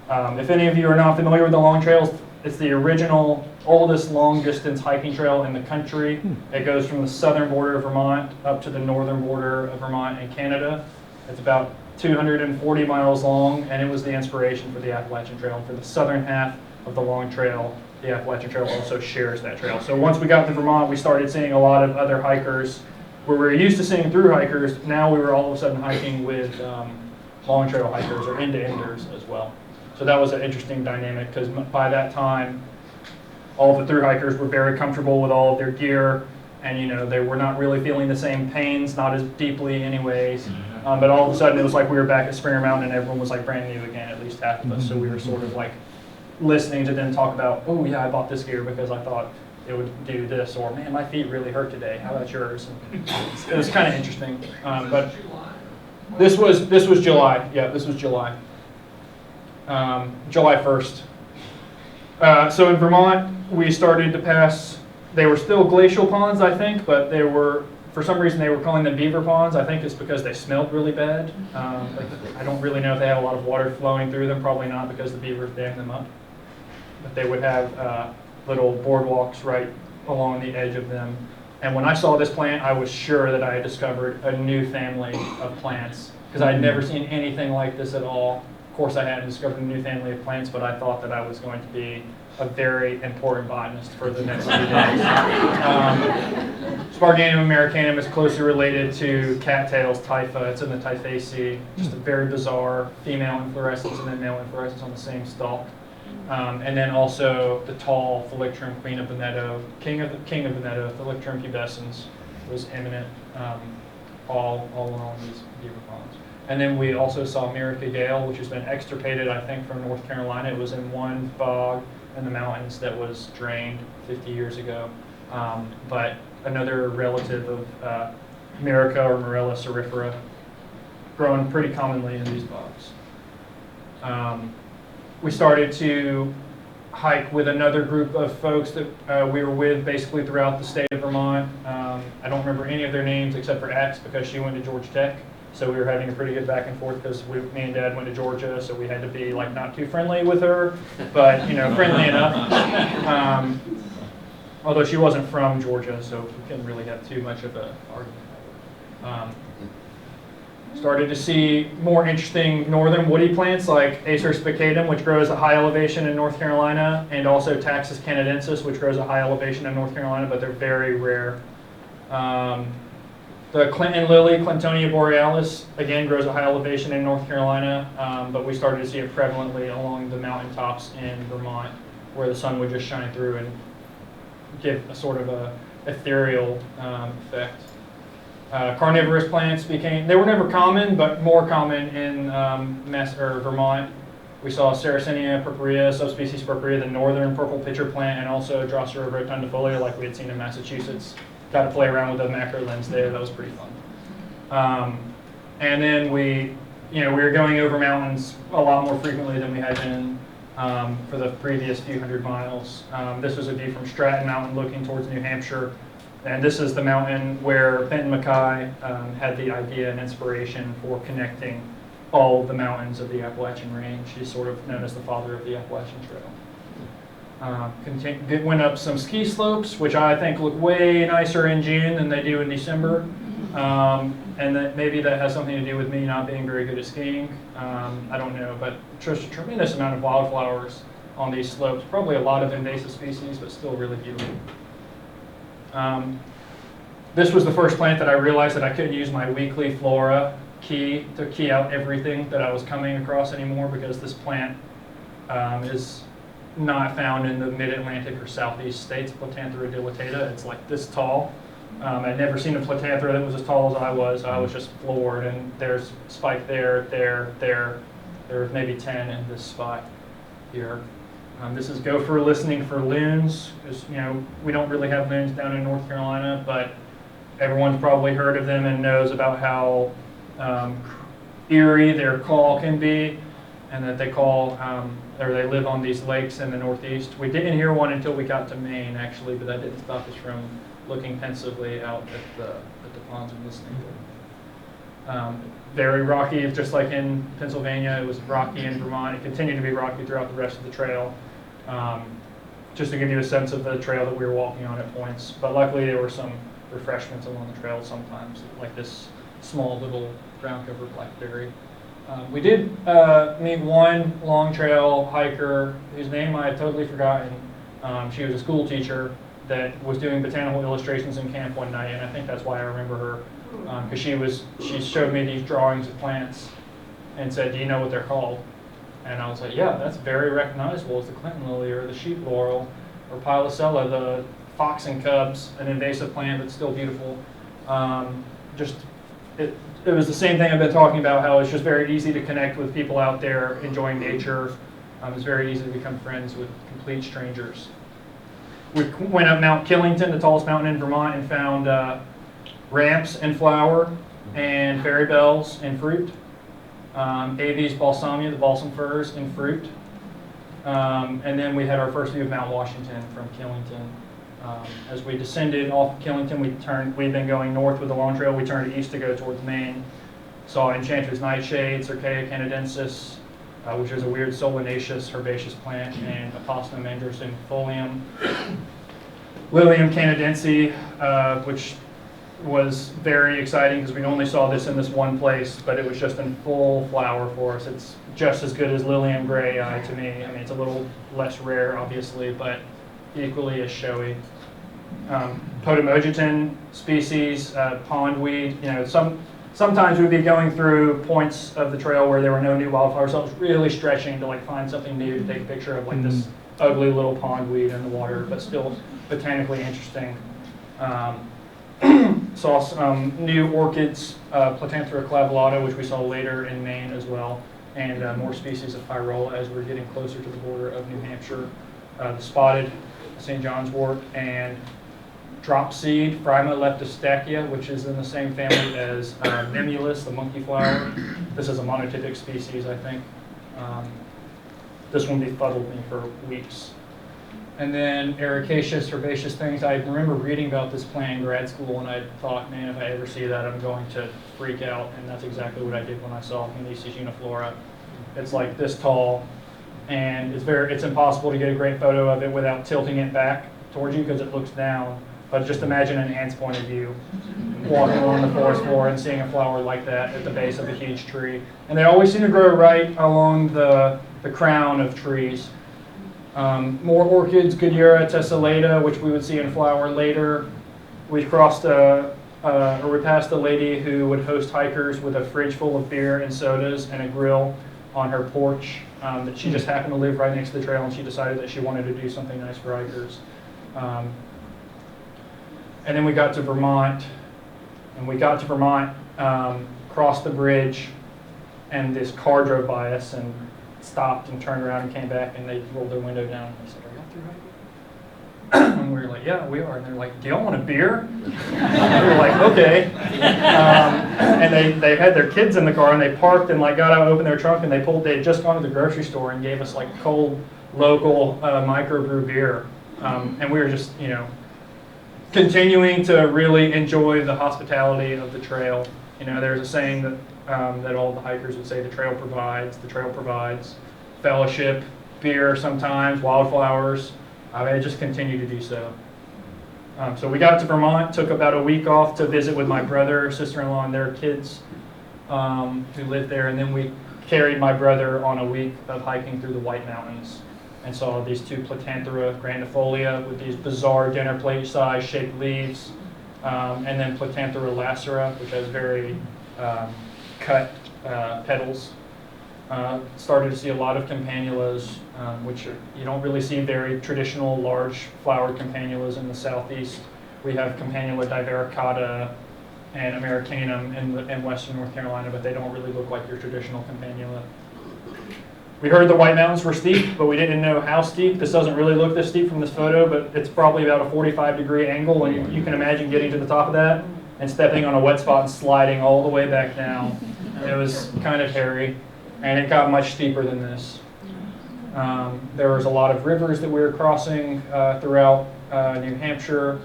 If any of you are not familiar with the Long Trails, it's the original, oldest long-distance hiking trail in the country. It goes from the southern border of Vermont up to the northern border of Vermont and Canada. It's about 240 miles long, and it was the inspiration for the Appalachian Trail. For the southern half of the Long Trail, the Appalachian Trail also shares that trail. So once we got to Vermont, we started seeing a lot of other hikers. Where we were used to seeing through hikers, now we were all of a sudden hiking with long trail hikers or end-to-enders as well. So that was an interesting dynamic because by that time, all the through hikers were very comfortable with all of their gear, and you know they were not really feeling the same pains, not as deeply anyways. But all of a sudden, it was like we were back at Springer Mountain, and everyone was like brand new again, at least half of us. So we were sort of like listening to them talk about, oh yeah, I bought this gear because I thought it would do this, or man, my feet really hurt today. How about yours? And it was kind of interesting. But this was July. Yeah, this was July. July 1st. So in Vermont, we started to pass. They were still glacial ponds, I think, but they were, for some reason, they were calling them beaver ponds. I think it's because they smelled really bad. I don't really know if they had a lot of water flowing through them. Probably not, because the beavers dammed them up. But they would have little boardwalks right along the edge of them. And when I saw this plant, I was sure that I had discovered a new family of plants because I had never seen anything like this at all. Of course, I hadn't discovered a new family of plants, but I thought that I was going to be a very important botanist for the next few days. Sparganium americanum is closely related to cattails, typha. It's in the Typhaceae. Just a very bizarre female inflorescence and then male inflorescence on the same stalk. And then also the tall Thalictrum, queen of the meadow, king of the meadow, Thalictrum pubescens was eminent all along these beaver ponds. And then we also saw Myrica gale, which has been extirpated, I think, from North Carolina. It was in one bog in the mountains that was drained 50 years ago. But another relative of Myrica or Morella cerifera, grown pretty commonly in these bogs. We started to hike with another group of folks that we were with basically throughout the state of Vermont. I don't remember any of their names except for X because she went to Georgia Tech. So we were having a pretty good back and forth because me and Dad went to Georgia, so we had to be like not too friendly with her, but friendly enough. Although she wasn't from Georgia, so we couldn't really have too much of an argument. Started to see more interesting northern woody plants like Acer spicatum, which grows at high elevation in North Carolina, and also Taxus canadensis, which grows at high elevation in North Carolina, but they're very rare. The Clinton lily, Clintonia borealis, again grows at high elevation in North Carolina, but we started to see it prevalently along the mountaintops in Vermont, where the sun would just shine through and give a sort of a ethereal effect. Carnivorous plants they were never common, but more common in Vermont. We saw Sarracenia purpurea, subspecies purpurea, the northern purple pitcher plant, and also Drosera rotundifolia like we had seen in Massachusetts. Got to play around with the macro lens there. That was pretty fun. And then we were going over mountains a lot more frequently than we had been for the previous few hundred miles. This was a view from Stratton Mountain looking towards New Hampshire. And this is the mountain where Benton Mackay had the idea and inspiration for connecting all of the mountains of the Appalachian Range. He's sort of known as the father of the Appalachian Trail. Went up some ski slopes, which I think look way nicer in June than they do in December. And that maybe that has something to do with me not being very good at skiing. I don't know, but just a tremendous amount of wildflowers on these slopes. Probably a lot of invasive species, but still really beautiful. This was the first plant that I realized that I couldn't use my weekly flora key to key out everything that I was coming across anymore, because this plant is not found in the mid-Atlantic or southeast states. Platanthera dilatata. It's like this tall. I'd never seen a platanthera that was as tall as I was. I was just floored, and there's spike there. There's maybe 10 in this spot here. This is Gopher listening for loons, because we don't really have loons down in North Carolina, but everyone's probably heard of them and knows about how eerie their call can be, and that they they live on these lakes in the Northeast. We didn't hear one until we got to Maine, actually, but that didn't stop us from looking pensively out at the ponds and listening to them. Very rocky, just like in Pennsylvania. It was rocky in Vermont. It continued to be rocky throughout the rest of the trail. Just to give you a sense of the trail that we were walking on at points. But luckily there were some refreshments along the trail sometimes, like this small little ground cover blackberry. We did meet one long trail hiker whose name I had totally forgotten. She was a school teacher that was doing botanical illustrations in camp one night, and I think that's why I remember her. Because she showed me these drawings of plants and said, "Do you know what they're called?" And I was like, "Yeah, that's very recognizable. It's the Clinton lily or the sheep laurel or Pilosella, the fox and cubs, an invasive plant that's still beautiful." It was the same thing I've been talking about, how it's just very easy to connect with people out there enjoying nature. It's very easy to become friends with complete strangers. We went up Mount Killington, the tallest mountain in Vermont, and found ramps in flower and fairy bells in fruit. Aves balsamia, the balsam firs, in fruit. And then we had our first view of Mount Washington from Killington. As we descended off Killington, we'd been going north with the long trail. We turned east to go towards Maine. Saw Enchantress nightshade, Cercaea canadensis, which is a weird solanaceous herbaceous plant, and Apostum androcynifolium. Lilium canadense, which was very exciting because we only saw this in this one place, but it was just in full flower for us. It's just as good as Lilium grayi to me. I mean, it's a little less rare, obviously, but equally as showy. Potamogeton species, pondweed. Sometimes we'd be going through points of the trail where there were no new wildflowers, so I was really stretching to find something new to take a picture of, like this ugly little pondweed in the water, but still botanically interesting. Saw some new orchids, Platanthera clavellata, which we saw later in Maine as well, and more species of pyrola as we're getting closer to the border of New Hampshire. The spotted St. John's wort and drop seed, Phryma leptostachya, which is in the same family as Mimulus, the monkey flower. This is a monotypic species, I think. This one befuddled me for weeks. And then ericaceous, herbaceous things. I remember reading about this plant in grad school, and I thought, man, if I ever see that, I'm going to freak out. And that's exactly what I did when I saw Hembree uniflora. It's like this tall, and it's impossible to get a great photo of it without tilting it back towards you because it looks down. But just imagine an ant's point of view, walking along the forest floor and seeing a flower like that at the base of a huge tree. And they always seem to grow right along the crown of trees. More orchids, Goodyear tessellata, which we would see in flower later. We passed a lady who would host hikers with a fridge full of beer and sodas and a grill on her porch. That she just happened to live right next to the trail, and she decided that she wanted to do something nice for hikers. And then we got to Vermont, crossed the bridge, and this car drove by us and stopped and turned around and came back, and they rolled their window down and they said, "Are y'all through hiking?" And we were like, "Yeah, we are." And they're like, "Do y'all want a beer?" And we were like, "Okay." And they had their kids in the car, and they parked and like got out, opened their trunk, and they had just gone to the grocery store and gave us like cold local microbrew beer, and we were just continuing to really enjoy the hospitality of the trail. There's a saying that that all the hikers would say: the trail provides fellowship, beer sometimes, wildflowers. I just continue to do so. So we got to Vermont, took about a week off to visit with my brother, sister-in-law, and their kids who lived there, and then we carried my brother on a week of hiking through the White Mountains and saw these two Platanthera grandifolia with these bizarre dinner plate size shaped leaves, and then Platanthera lacera, which has very cut petals. Started to see a lot of campanulas, which you don't really see very traditional large flowered campanulas in the southeast. We have Campanula divaricata and Americanum in western North Carolina, but they don't really look like your traditional campanula. We heard the White Mountains were steep, but we didn't know how steep. This doesn't really look this steep from this photo, but it's probably about a 45-degree angle, and you can imagine getting to the top of that and stepping on a wet spot and sliding all the way back down. It was kind of hairy, and it got much steeper than this. There was a lot of rivers that we were crossing throughout New Hampshire.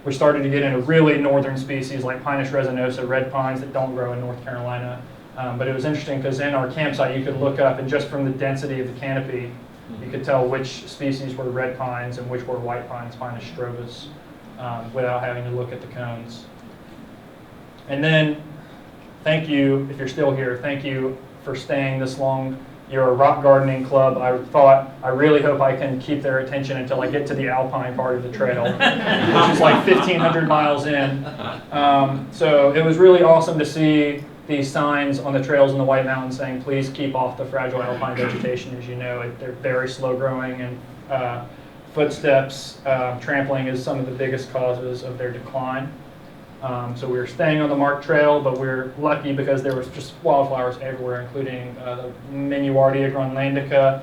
We started to get into really northern species like Pinus resinosa, red pines that don't grow in North Carolina. But it was interesting because in our campsite you could look up, and just from the density of the canopy, you could tell which species were red pines and which were white pines, Pinus strobus, without having to look at the cones. And then, thank you, if you're still here, thank you for staying this long. You're a rock gardening club. I really hope I can keep their attention until I get to the alpine part of the trail, which is like 1,500 miles in. So it was really awesome to see these signs on the trails in the White Mountains saying, please keep off the fragile alpine vegetation. As you know, they're very slow growing, and footsteps, trampling is some of the biggest causes of their decline. So we were staying on the marked trail, but we were lucky because there was just wildflowers everywhere, including the Minuardia groenlandica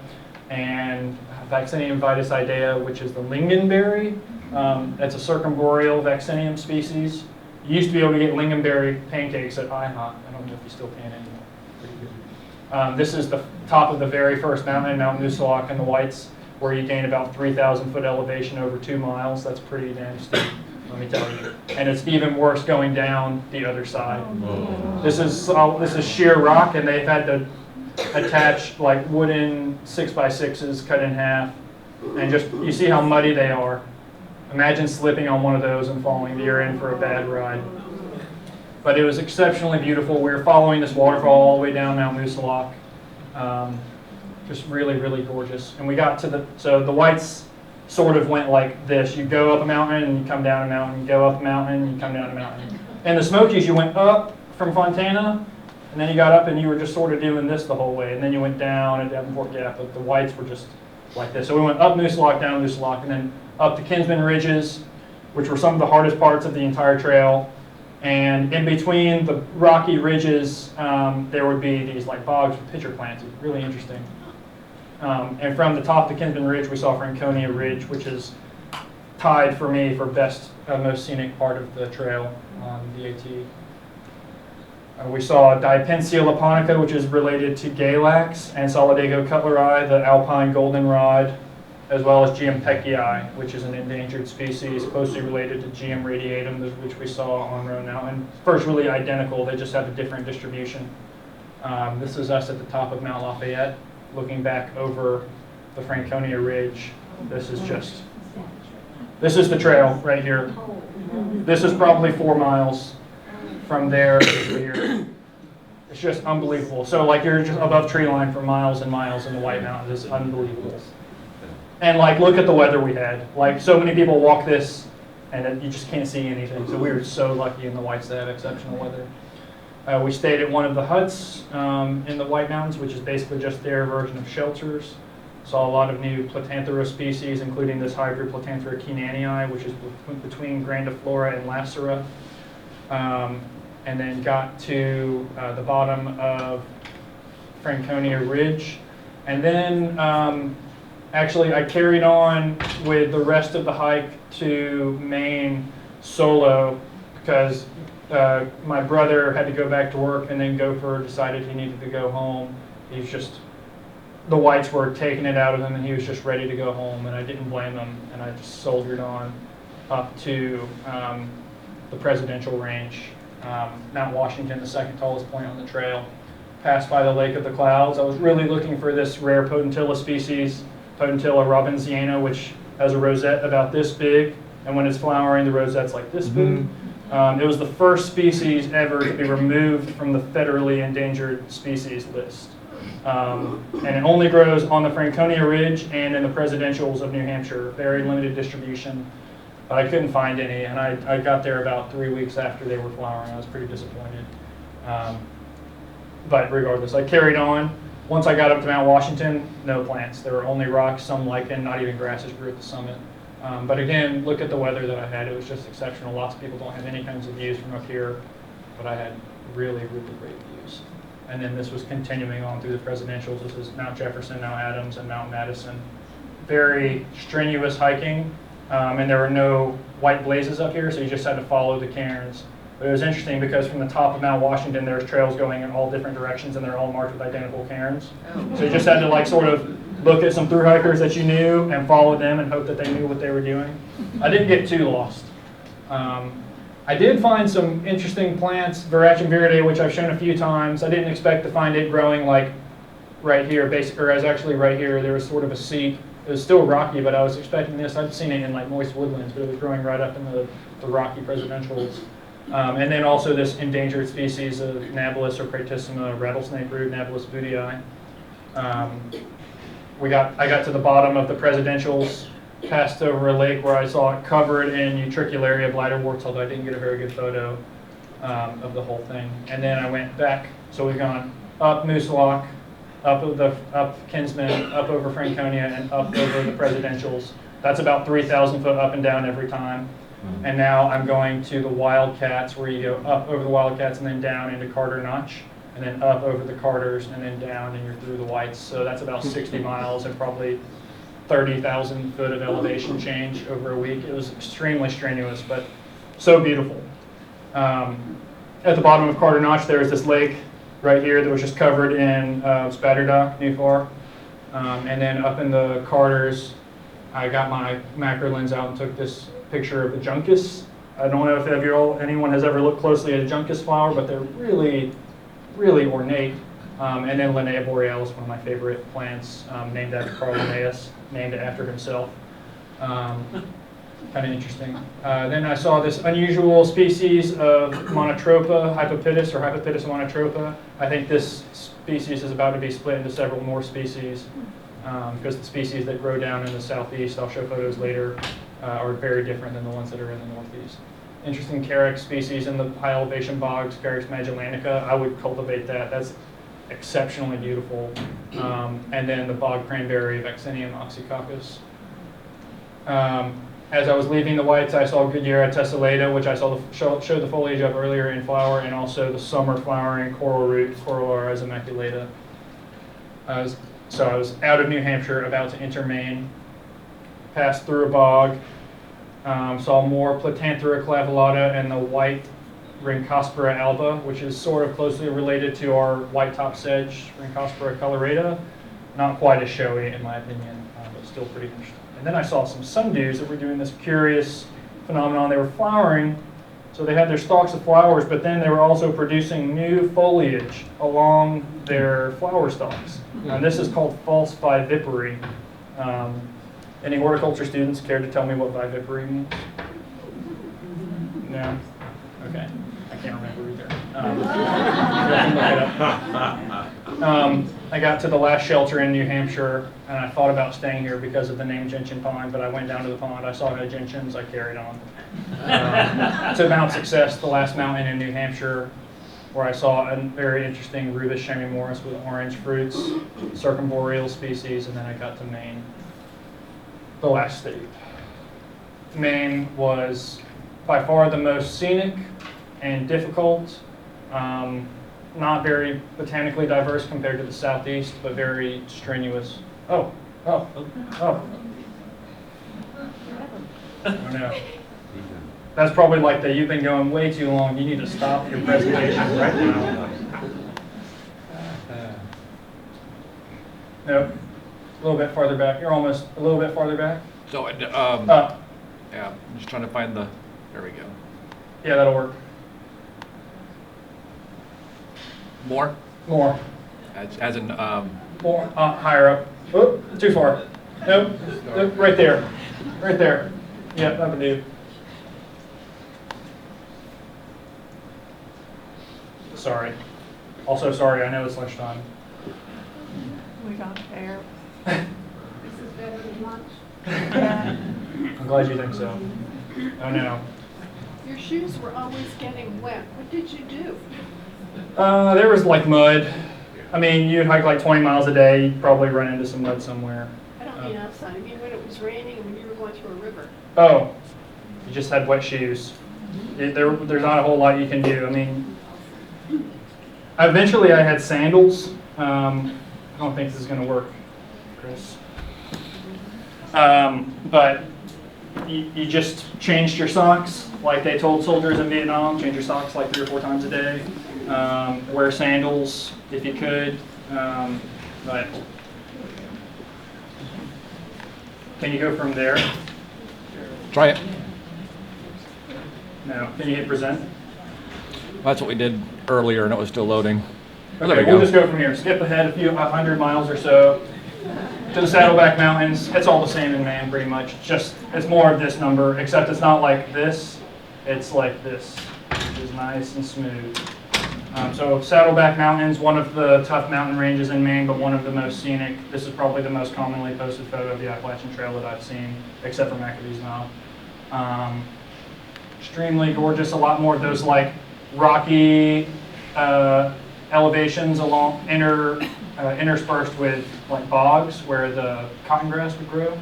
and Vaccinium vitis idea, which is the lingonberry. That's a circumboreal vaccinium species. You used to be able to get lingonberry pancakes at IHOP. I don't know if you still can anymore. Pretty good. This is the top of the very first mountain, Mount Moosilauke in the Whites, where you gain about 3,000 foot elevation over 2 miles. That's pretty damn steep, let me tell you. And it's even worse going down the other side. This is sheer rock, and they've had to attach like wooden 6x6s cut in half, and just you see how muddy they are. Imagine slipping on one of those and falling. You're in for a bad ride. But it was exceptionally beautiful. We were following this waterfall all the way down Mount Moosilauke. Just really, really gorgeous. And we got to so the Whites sort of went like this. You go up a mountain and you come down a mountain. You go up a mountain and you come down a mountain. And the Smokies, you went up from Fontana, and then you got up and you were just sort of doing this the whole way. And then you went down at Davenport Gap, but the Whites were just like this. So we went up Moosilauke, down Moosilauke, and then up the Kinsman Ridges, which were some of the hardest parts of the entire trail. And in between the rocky ridges, there would be these like bogs with pitcher plants. It was really interesting. And from the top of the Kinsman Ridge, we saw Franconia Ridge, which is tied for me for best, most scenic part of the trail on the AT. We saw Dipensia laponica, which is related to Galax, and Solidago cutleri, the alpine goldenrod, as well as GM peckiae, which is an endangered species closely related to GM radiatum, which we saw on Roan Mountain. First, really identical, they just have a different distribution. This is us at the top of Mount Lafayette, looking back over the Franconia Ridge. This is the trail right here. This is probably 4 miles from there to here. It's just unbelievable. So like you're just above tree line for miles and miles in the White Mountains. It's unbelievable. And like look at the weather we had. Like so many people walk this and you just can't see anything. So we were so lucky in the Whites to have exceptional weather. We stayed at one of the huts in the White Mountains, which is basically just their version of shelters. Saw a lot of new Platanthera species, including this hybrid Platanthera keenanii, which is between grandiflora and lacera. And then got to the bottom of Franconia Ridge. And then actually I carried on with the rest of the hike to Maine solo because my brother had to go back to work, and then Gopher decided he needed to go home. The whites were taking it out of him and he was just ready to go home, and I didn't blame him, and I just soldiered on up to the Presidential Range. Mount Washington, the second tallest point on the trail, passed by the Lake of the Clouds. I was really looking for this rare potentilla species, Potentilla robinsiana, which has a rosette about this big, and when it's flowering, the rosette's like this big. It was the first species ever to be removed from the federally endangered species list. And it only grows on the Franconia Ridge and in the presidentials of New Hampshire, very limited distribution. But I couldn't find any, and I got there about 3 weeks after they were flowering. I was pretty disappointed. But regardless, I carried on. Once I got up to Mount Washington, no plants. There were only rocks, some lichen, not even grasses grew at the summit. But again, look at the weather that I had. It was just exceptional. Lots of people don't have any kinds of views from up here, but I had really, really great views. And then this was continuing on through the presidentials. This is Mount Jefferson, Mount Adams, and Mount Madison. Very strenuous hiking. And there were no white blazes up here, so you just had to follow the cairns. But it was interesting because from the top of Mount Washington, there's trails going in all different directions, and they're all marked with identical cairns. So you just had to like sort of look at some through hikers that you knew and follow them and hope that they knew what they were doing. I didn't get too lost. I did find some interesting plants, Verachin viridae, which I've shown a few times. I didn't expect to find it growing like right here, basically, or as actually right here. There was sort of a seat. It was still rocky, but I was expecting this. I'd seen it in like moist woodlands, but it was growing right up in the rocky presidentials. And then also this endangered species of Nablus or Pratissima rattlesnake root, Nablus budii. I got to the bottom of the presidentials, passed over a lake where I saw it covered in Utricularia bladderworts, although I didn't get a very good photo of the whole thing. And then I went back, so we've gone up Moose Lock, up Kinsman, up over Franconia, and up over the presidentials. That's about 3,000 foot up and down every time. And now I'm going to the Wildcats, where you go up over the Wildcats and then down into Carter Notch, and then up over the Carters and then down, and you're through the Whites. So that's about 60 miles and probably 30,000 foot of elevation change over a week. It was extremely strenuous, but so beautiful. At the bottom of Carter Notch, there is this lake right here that was just covered in spatterdock, Newfar. And then up in the Carters, I got my macro lens out and took this picture of the juncus. I don't know if anyone has ever looked closely at a juncus flower, but they're really, really ornate. And then Linnea borealis, one of my favorite plants, named after Carl Linnaeus, named after himself. Kind of interesting. Then I saw this unusual species of Monotropa, Hypophytis, or Hypophytis monotropa. I think this species is about to be split into several more species because the species that grow down in the southeast, I'll show photos later, are very different than the ones that are in the northeast. Interesting carex species in the high elevation bogs, Carex magellanica. I would cultivate that. That's exceptionally beautiful. And then the bog cranberry, Vaccinium oxycoccus. As I was leaving the Whites, I saw Goodyear tessellata, which I showed the foliage of earlier in flower, and also the summer flowering coral root, Corolla rhizomaculata. So I was out of New Hampshire, about to enter Maine, passed through a bog, saw more Platanthera clavellata and the white Rhynchospora alba, which is sort of closely related to our white top sedge, Rhynchospora colorata. Not quite as showy, in my opinion, but still pretty interesting. And then I saw some sundews that were doing this curious phenomenon. They were flowering, so they had their stalks of flowers, but then they were also producing new foliage along their flower stalks. And this is called false viviparity. Any horticulture students care to tell me what viviparity means? No? Okay. I can't remember either. I got to the last shelter in New Hampshire, and I thought about staying here because of the name Gentian Pond, but I went down to the pond, I saw no gentians, I carried on. To Mount Success, the last mountain in New Hampshire, where I saw a very interesting Rubus chamaemoris with orange fruits, circumboreal species, and then I got to Maine, the last state. Maine was by far the most scenic and difficult, not very botanically diverse compared to the southeast, but very strenuous. Oh no. That's probably like the, you've been going way too long, you need to stop your presentation right now. Nope, a little bit farther back. You're almost a little bit farther back. So, Yeah, I'm just trying to find the, there we go. that'll work. More? More, As in, more, higher up. Oh, too far. Nope, nope, right there, right there. Yeah, that would do. Sorry. Also sorry, I know it's lunchtime. We got there. This is better than lunch. I'm glad you think so. I know. Your shoes were always getting wet. What did you do? There was like mud. I mean, you'd hike like 20 miles a day, you'd probably run into some mud somewhere. I don't mean outside. I mean when it was raining and when you were going through a river. Oh, you just had wet shoes. There's not a whole lot you can do. I mean, eventually I had sandals. I don't think this is going to work, Chris. But you just changed your socks like they told soldiers in Vietnam. Change your socks like 3 or 4 times a day. Wear sandals if you could. But can you go from there? try it. No. Can you hit present? That's what we did earlier and it was still loading. Oh, Okay, there we we'll go. just go from here. Skip ahead a few 100 miles or so to the Saddleback Mountains. It's all the same in Maine, pretty much. It's more of this number, except it's not like this. It's like this, which is nice and smooth. So Saddleback Mountains, one of the tough mountain ranges in Maine, but one of the most scenic. This is probably the most commonly posted photo of the Appalachian Trail that I've seen, except for Maccabee's Knob. Extremely gorgeous. A lot more of those like rocky elevations along interspersed with like bogs where the cotton grass would grow.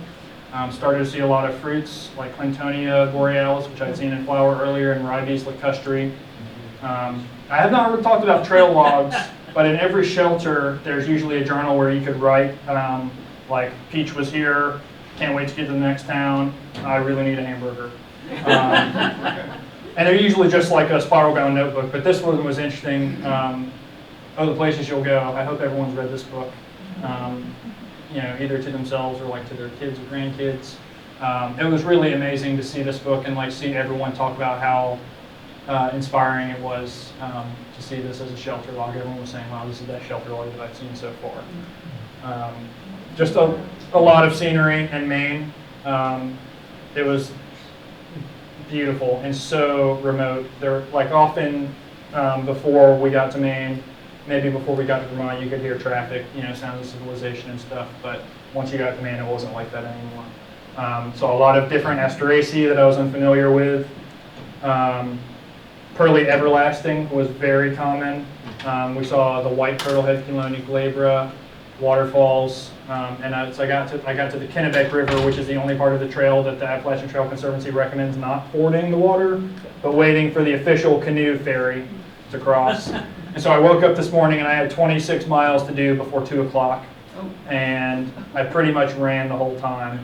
Started to see a lot of fruits like Clintonia borealis, which I'd seen in flower earlier, and Ribes lacustre. I have not talked about trail logs, but in every shelter there's usually a journal where you could write like Peach was here, can't wait to get to the next town, I really need a hamburger. And they're usually just like a spiral bound notebook, but this one was interesting. Other places you'll go, I hope everyone's read this book, either to themselves or like to their kids or grandkids. It was really amazing to see this book and like see everyone talk about how inspiring it was to see this as a shelter log. Everyone was saying, wow, this is the best shelter log that I've seen so far. Just a lot of scenery in Maine. It was beautiful and so remote. There, like often before we got to Maine, maybe before we got to Vermont, you could hear traffic, sounds of civilization and stuff. But once you got to Maine, it wasn't like that anymore. So a lot of different Asteraceae that I was unfamiliar with. Pearly everlasting was very common. We saw the white turtlehead Chelone glabra, waterfalls, and so I got to the Kennebec River, which is the only part of the trail that the Appalachian Trail Conservancy recommends not fording the water, but waiting for the official canoe ferry to cross. And so I woke up this morning and I had 26 miles to do before 2 o'clock, and I pretty much ran the whole time.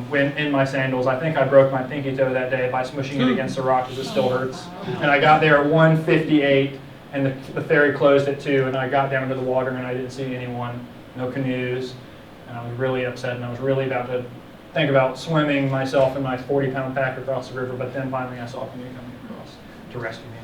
When in my sandals. I think I broke my pinky toe that day by smushing it against the rock because it still hurts. And I got there at 1:58 and the ferry closed at 2, and I got down to the water and I didn't see anyone, no canoes, and I was really upset and I was really about to think about swimming myself and my 40-pound pack across the river, but then finally I saw a canoe coming across to rescue me,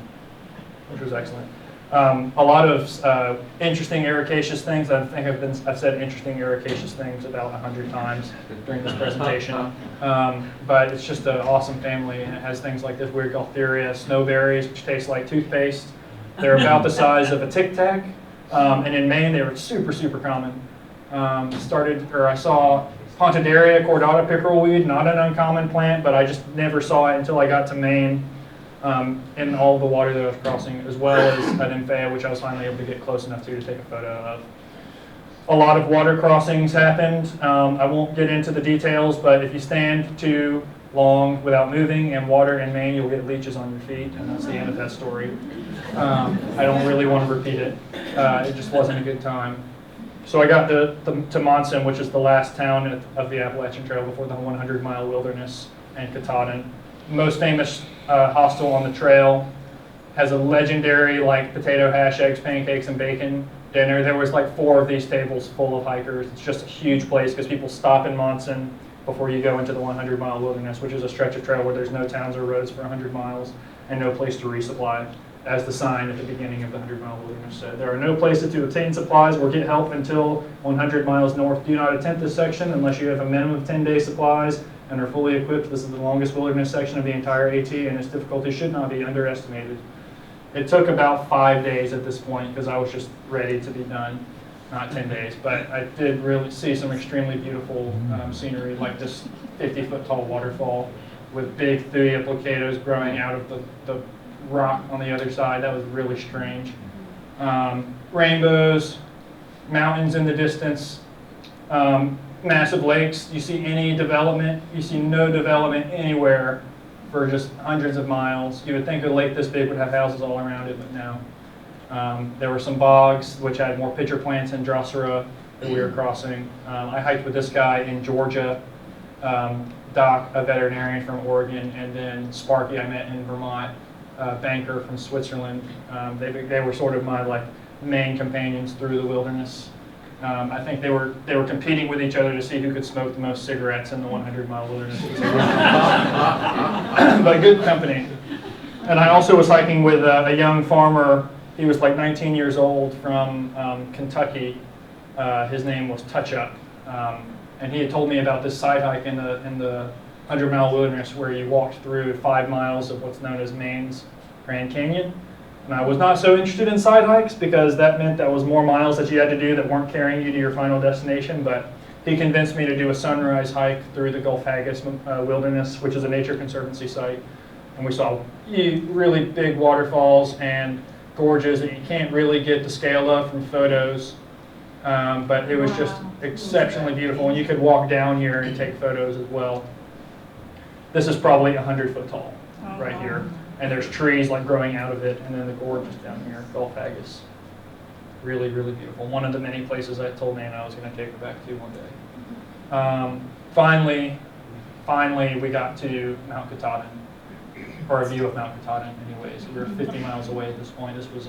which was excellent. A lot of interesting ericaceous things. I think I've said interesting ericaceous things about 100 times during this presentation. But it's just an awesome family, and it has things like this weird Gaultheria snowberries, which taste like toothpaste. They're about the size of a Tic Tac, and in Maine they were super, super common. I saw Pontidaria cordata pickerelweed, not an uncommon plant, but I just never saw it until I got to Maine. In all the water that I was crossing, as well as a Nymphea, which I was finally able to get close enough to take a photo of. A lot of water crossings happened. I won't get into the details, but if you stand too long without moving in water in Maine, you'll get leeches on your feet, and that's the end of that story. I don't really want to repeat it. It just wasn't a good time. So I got to Monson, which is the last town of the Appalachian Trail before the 100-mile wilderness, and Katahdin. Most famous hostel on the trail, has a legendary like potato hash, eggs, pancakes, and bacon dinner. There was like 4 of these tables full of hikers. It's just a huge place because people stop in Monson before you go into the 100-mile wilderness, which is a stretch of trail where there's no towns or roads for 100 miles and no place to resupply, as the sign at the beginning of the 100-mile wilderness said. There are no places to obtain supplies or get help until 100 miles north. Do not attempt this section unless you have a minimum of 10-day supplies and are fully equipped. This is the longest wilderness section of the entire AT, and its difficulty should not be underestimated. It took about 5 days at this point because I was just ready to be done, not 10 days. But I did really see some extremely beautiful scenery, like this 50-foot tall waterfall with big thuya plicatos growing out of the rock on the other side. That was really strange. Rainbows, mountains in the distance, massive lakes. You see any development? You see no development anywhere for just hundreds of miles. You would think a lake this big would have houses all around it, but no. There were some bogs which had more pitcher plants and Drosera that we were crossing. I hiked with this guy in Georgia, Doc, a veterinarian from Oregon, and then Sparky I met in Vermont, Banker from Switzerland. They were sort of my like main companions through the wilderness. I think they were competing with each other to see who could smoke the most cigarettes in the 100-mile wilderness. But good company. And I also was hiking with a young farmer. He was like 19 years old from Kentucky. His name was Touch Up. And he had told me about this side hike in the 100-mile wilderness where you walked through 5 miles of what's known as Maine's Grand Canyon. And I was not so interested in side hikes because that meant that was more miles that you had to do that weren't carrying you to your final destination. But he convinced me to do a sunrise hike through the Gulf Haggis Wilderness, which is a nature conservancy site. And we saw really big waterfalls and gorges that you can't really get the scale of from photos. But it was just exceptionally beautiful. And you could walk down here and take photos as well. This is probably 100-foot tall right here. And there's trees like growing out of it, and then the gorge is down here, Gulf Haggis. Really, really beautiful. One of the many places I told Nana I was going to take her back to one day. Finally, we got to Mount Katahdin, or a view of Mount Katahdin anyways. We were 50 miles away at this point. This was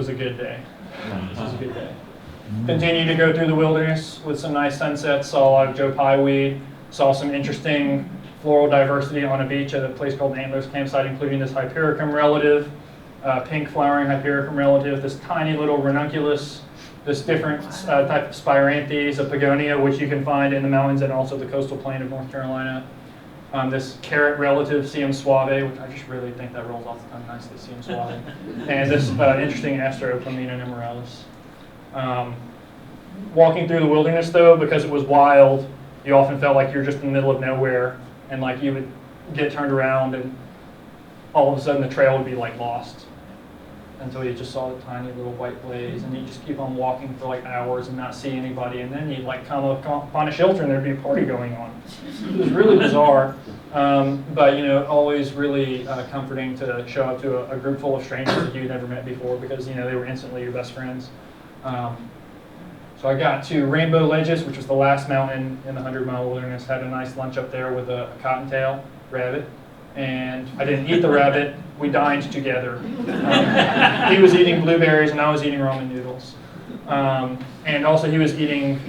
a good day. This was a good day. Continued to go through the wilderness with some nice sunsets, saw a lot of Joe Pye weed, saw some interesting floral diversity on a beach at a place called Antlers Campsite, including this Hypericum relative, pink flowering Hypericum relative, this tiny little ranunculus, this different type of Spiranthes, a Pigonia, which you can find in the mountains and also the coastal plain of North Carolina. This carrot relative, Cium suave, which I just really think that rolls off the tongue nicely, Cium suave. And this interesting Asteroplamina nemuralis. Walking through the wilderness, though, because it was wild, you often felt like you're just in the middle of nowhere. And like you would get turned around and all of a sudden the trail would be like lost until you just saw the tiny little white blaze, and you just keep on walking for like hours and not see anybody, and then you'd like come upon a shelter and there'd be a party going on. It was really bizarre, but you know, always really comforting to show up to a group full of strangers that you'd never met before, because you know they were instantly your best friends. So I got to Rainbow Ledges, which was the last mountain in the 100-mile wilderness. Had a nice lunch up there with a cottontail rabbit. And I didn't eat the rabbit. We dined together. He was eating blueberries and I was eating ramen noodles. And also he was eating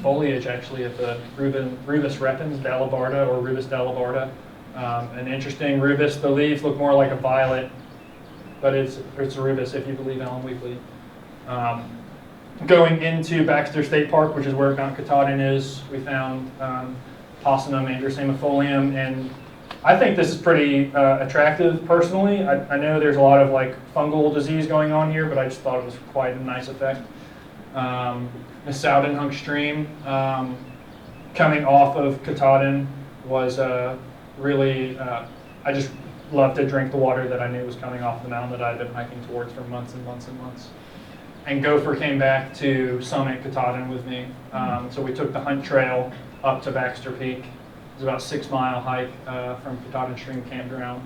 foliage actually of the Rubus repens dalabarda or Rubus dalabarda. An interesting rubus. The leaves look more like a violet, but it's a rubus if you believe Alan Weekly. Going into Baxter State Park, which is where Mount Katahdin is, we found Possinum androsamifolium, and I think this is pretty attractive personally. I know there's a lot of like fungal disease going on here, but I just thought it was quite a nice effect. The Soudenhunk stream coming off of Katahdin was really, I just loved to drink the water that I knew was coming off the mountain that I'd been hiking towards for months and months and months. And Gopher came back to summit Katahdin with me. So we took the Hunt Trail up to Baxter Peak. It was about a 6-mile hike from Katahdin Stream Campground.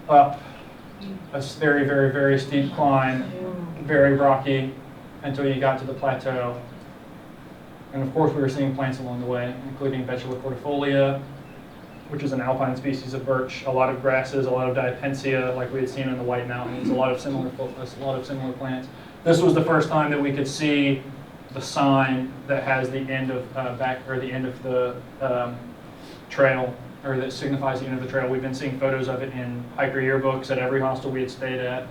Up a very, very, very steep climb, very rocky, until you got to the plateau. And of course we were seeing plants along the way, including Betula cordifolia, which is an alpine species of birch, a lot of grasses, a lot of diapensia, like we had seen in the White Mountains, a lot of similar plants. This was the first time that we could see the sign that has the end of the end of the trail, or that signifies the end of the trail. We've been seeing photos of it in hiker yearbooks at every hostel we had stayed at,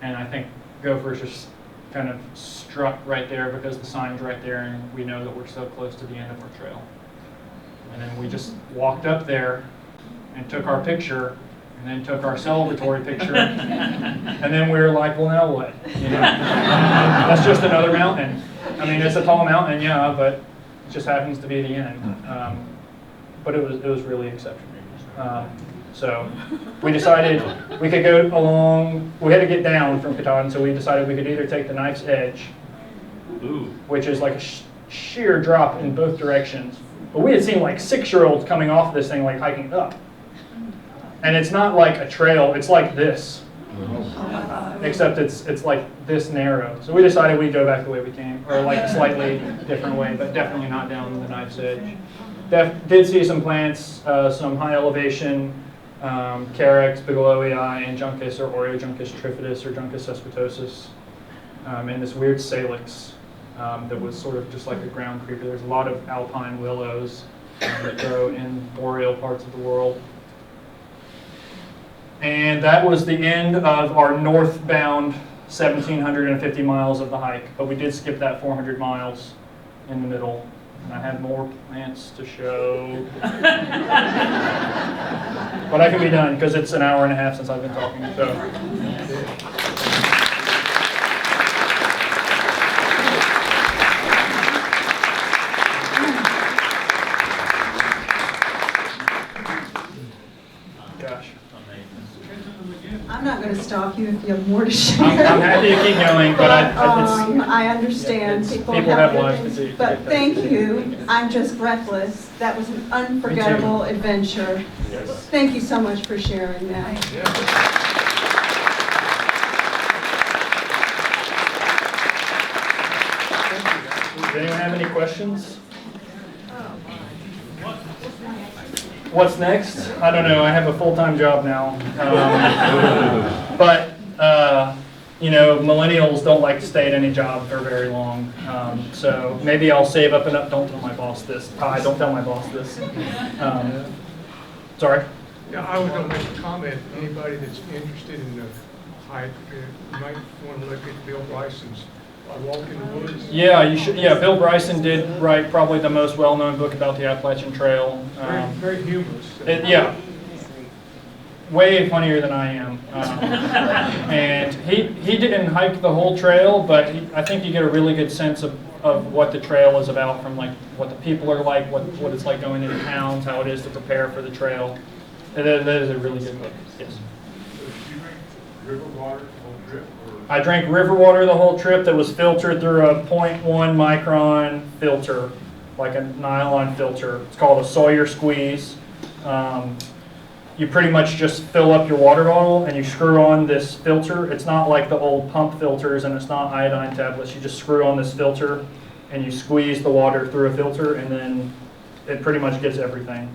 and I think Gopher's just kind of struck right there because the sign's right there, and we know that we're so close to the end of our trail. And then we just walked up there and took our picture, and then took our celebratory picture, and then we were like, well, now what? You know? That's just another mountain. I mean, it's a tall mountain, yeah, but it just happens to be the end. But it was really exceptional. So we decided we could go along. We had to get down from Katahdin, so we decided we could either take the Knife's Edge, which is like a sheer drop in both directions. But we had seen like 6-year-olds coming off this thing, like hiking up. And it's not like a trail, it's like this. Except it's like this narrow. So we decided we'd go back the way we came, or like a slightly different way, but definitely not down the Knife's Edge. Did see some plants, some high elevation, Carex, Bigelowii, and Juncus, or Oreojuncus trifidus, or Juncus sesquitosus, and this weird salix that was sort of just like a ground creeper. There's a lot of alpine willows that grow in boreal parts of the world. And that was the end of our northbound 1,750 miles of the hike, but we did skip that 400 miles in the middle. And I have more plants to show. But I can be done because it's an hour and a half since I've been talking. So. Gosh. I'm not going to stop you if you have more to share. I'm happy to keep going, but I understand. people have lives to things, do. but thank you. I'm just breathless. That was an unforgettable adventure. Yes. Thank you so much for sharing that. Does anyone have any questions? What's next? I don't know. I have a full-time job now. But, you know, millennials don't like to stay at any job for very long. So maybe I'll save up enough. Don't tell my boss this. Don't tell my boss this. Sorry? Yeah, I was going to make a comment. Anybody that's interested in the hike, you might want to look at Bill Bryson's Walk in the Woods. Yeah, you should. Yeah, Bill Bryson did write probably the most well-known book about the Appalachian Trail. Very humorous. Yeah, way funnier than I am. And he didn't hike the whole trail, but I think you get a really good sense of what the trail is about from like what the people are like, what it's like going into towns, how it is to prepare for the trail. That is a really good book. Yes. So did you drink river water the whole trip? I drank river water the whole trip that was filtered through a 0.1 micron filter, like a nylon filter. It's called a Sawyer squeeze. You pretty much just fill up your water bottle and you screw on this filter. It's not like the old pump filters and it's not iodine tablets. You just screw on this filter and you squeeze the water through a filter and then it pretty much gets everything.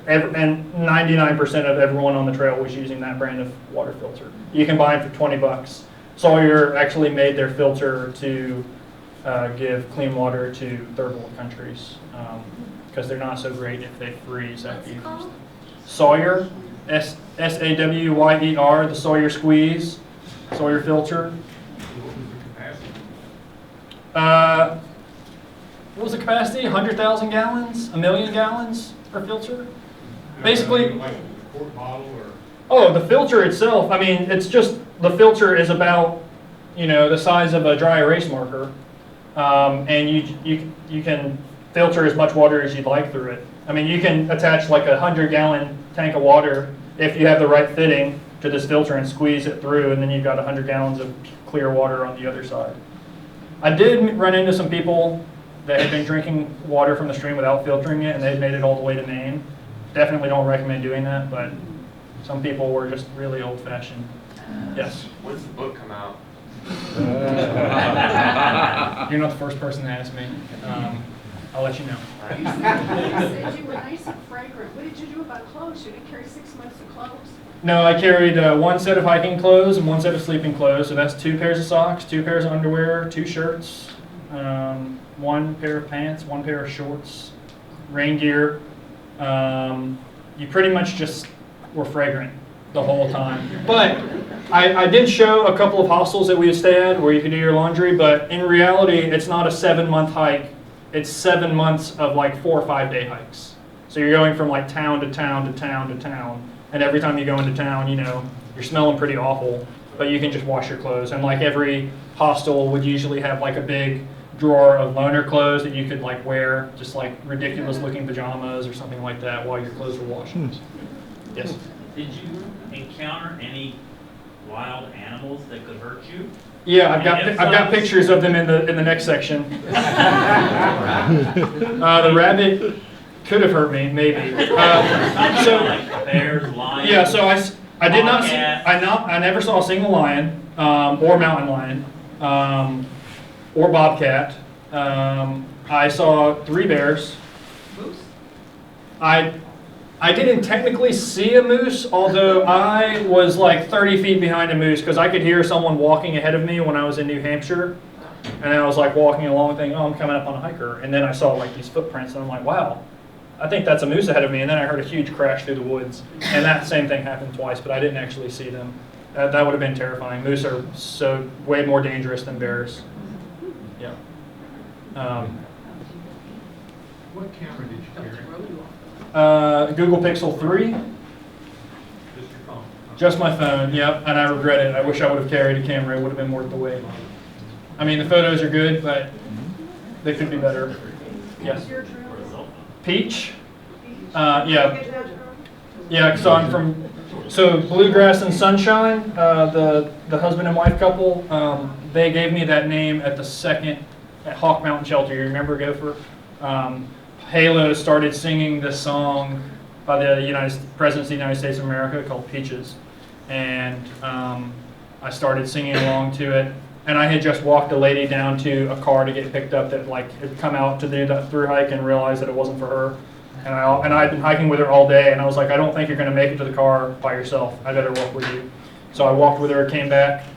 And 99% of everyone on the trail was using that brand of water filter. You can buy them for $20. Sawyer actually made their filter to give clean water to third world countries because they're not so great if they freeze after you use them. Sawyer, Sawyer, the Sawyer squeeze, Sawyer filter. What was the capacity? 100,000 gallons? A million gallons per filter? Basically, Like a quart bottle or? oh, the filter itself, I mean, it's just, the filter is about, the size of a dry erase marker. And you can filter as much water as you'd like through it. I mean, you can attach like a 100-gallon tank of water if you have the right fitting to this filter and squeeze it through, and then you've got 100 gallons of clear water on the other side. I did run into some people that had been drinking water from the stream without filtering it, and they'd made it all the way to Maine. Definitely don't recommend doing that, but some people were just really old-fashioned. Yes? When's the book come out? You're not the first person to ask me. I'll let you know. You said you were nice and fragrant. What did you do about clothes? You didn't carry 6 months of clothes? No, I carried one set of hiking clothes and one set of sleeping clothes. So that's 2 pairs of socks, 2 pairs of underwear, 2 shirts, 1 pair of pants, 1 pair of shorts, rain gear. You pretty much just were fragrant the whole time. But I did show a couple of hostels that we would stay at where you could do your laundry, but in reality, it's not a 7-month hike. It's 7 months of like 4 or 5 day hikes. So you're going from like town to town to town to town. And every time you go into town, you're smelling pretty awful, but you can just wash your clothes. And like every hostel would usually have like a big drawer of loaner clothes that you could like wear, just like ridiculous looking pajamas or something like that while your clothes were washing. Yes? Did you encounter any wild animals that could hurt you? Yeah, I've got pictures of them in the next section. The rabbit could have hurt me, maybe. So like bears, lions. yeah, so I did not see, I never saw a single lion or mountain lion or bobcat. I saw 3 bears. Moose? I didn't technically see a moose, although I was like 30 feet behind a moose because I could hear someone walking ahead of me when I was in New Hampshire. And I was like walking along thinking, oh, I'm coming up on a hiker. And then I saw like these footprints and I'm like, wow, I think that's a moose ahead of me. And then I heard a huge crash through the woods. And that same thing happened twice, but I didn't actually see them. That would have been terrifying. Moose are so way more dangerous than bears. Yeah. What camera did you carry? Google Pixel 3. Just your phone? Just my phone, yep, and I regret it. I wish I would have carried a camera. It would have been worth the wait. I mean, the photos are good, but they could be better. Yes. Peach? Yeah. Yeah, so I'm from, Bluegrass and Sunshine, the husband and wife couple, they gave me that name at Hawk Mountain Shelter. You remember Gopher? Halo started singing this song by the President of the United States of America called Peaches. And I started singing along to it. And I had just walked a lady down to a car to get picked up that had come out to do that through hike and realized that it wasn't for her. And I'd been hiking with her all day, and I was like, I don't think you're going to make it to the car by yourself. I better walk with you. So I walked with her, came back,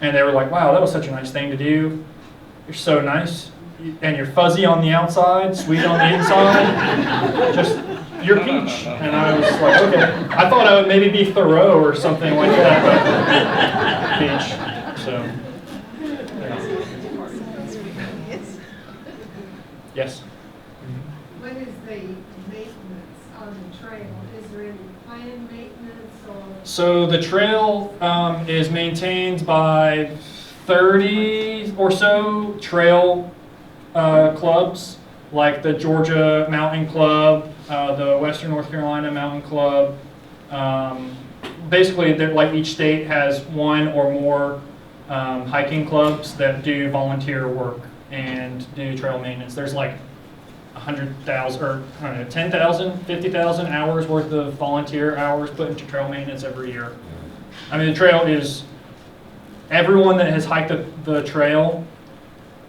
and they were like, wow, that was such a nice thing to do. You're so nice. And you're fuzzy on the outside, sweet on the inside. Just, you're Peach. And I was like, okay. I thought I would maybe be Thoreau or something like that, but Peach. So. Yes? What is the maintenance on the trail? Is there any planned maintenance or? So the trail is maintained by 30 or so trail clubs, like the Georgia Mountain Club, the Western North Carolina Mountain Club. Basically, like each state has one or more hiking clubs that do volunteer work and do trail maintenance. There's like 100,000 or I don't know, 10,000, 50,000 hours worth of volunteer hours put into trail maintenance every year. I mean, the trail is, everyone that has hiked the trail,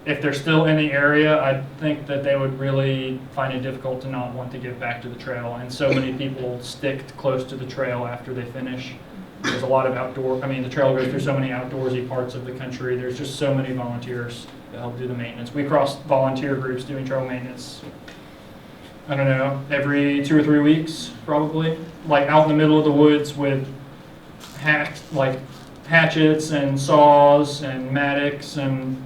if they're still in the area, I think that they would really find it difficult to not want to give back to the trail. And so many people stick close to the trail after they finish. There's a lot of outdoor, I mean, the trail goes through so many outdoorsy parts of the country. There's just so many volunteers that help do the maintenance. We cross volunteer groups doing trail maintenance, I don't know, every 2 or 3 weeks, probably. Like out in the middle of the woods with hatchets and saws and mattocks, and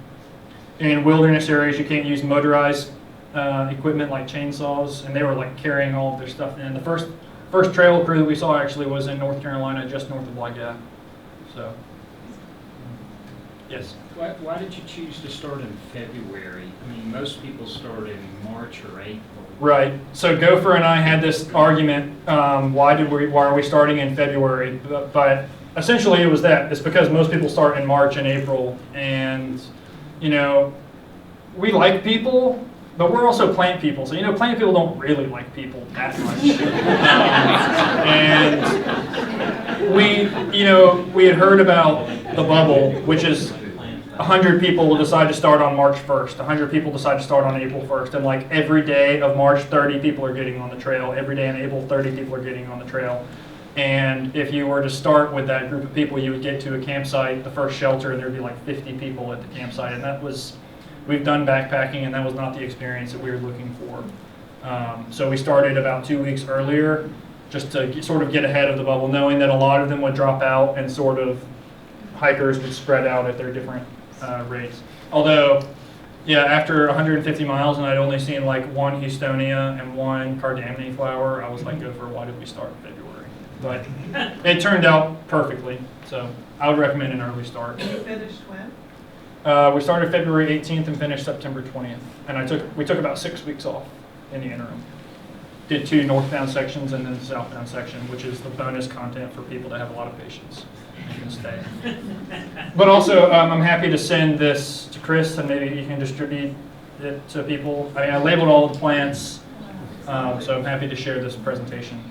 in wilderness areas you can't use motorized equipment like chainsaws, and they were like carrying all of their stuff in. The first trail crew that we saw actually was in North Carolina, just north of Wayah. So, yes. Why did you choose to start in February? I mean, most people start in March or April. Right. So Gopher and I had this argument. Why are we starting in February? But essentially, it was that. It's because most people start in March and April, and you know, we like people, but we're also plant people. So, you know, plant people don't really like people that much. And we had heard about the bubble, which is 100 people will decide to start on March 1st. 100 people decide to start on April 1st. And like every day of March, 30 people are getting on the trail. Every day in April, 30 people are getting on the trail. And if you were to start with that group of people, you would get to a campsite, the first shelter, and there'd be like 50 people at the campsite. And that was, we've done backpacking, and that was not the experience that we were looking for. So we started about 2 weeks earlier, just to sort of get ahead of the bubble, knowing that a lot of them would drop out and sort of hikers would spread out at their different rates. Although, yeah, after 150 miles and I'd only seen like one Houstonia and one cardamine flower, I was like, Gopher, why did we start in February? But it turned out perfectly, so I would recommend an early start. You finished when? We started February 18th and finished September 20th, and we took about 6 weeks off in the interim. Did 2 northbound sections and then the southbound section, which is the bonus content for people that have a lot of patience and can stay. But also, I'm happy to send this to Chris, and maybe he can distribute it to people. I mean, I labeled all the plants, so I'm happy to share this presentation.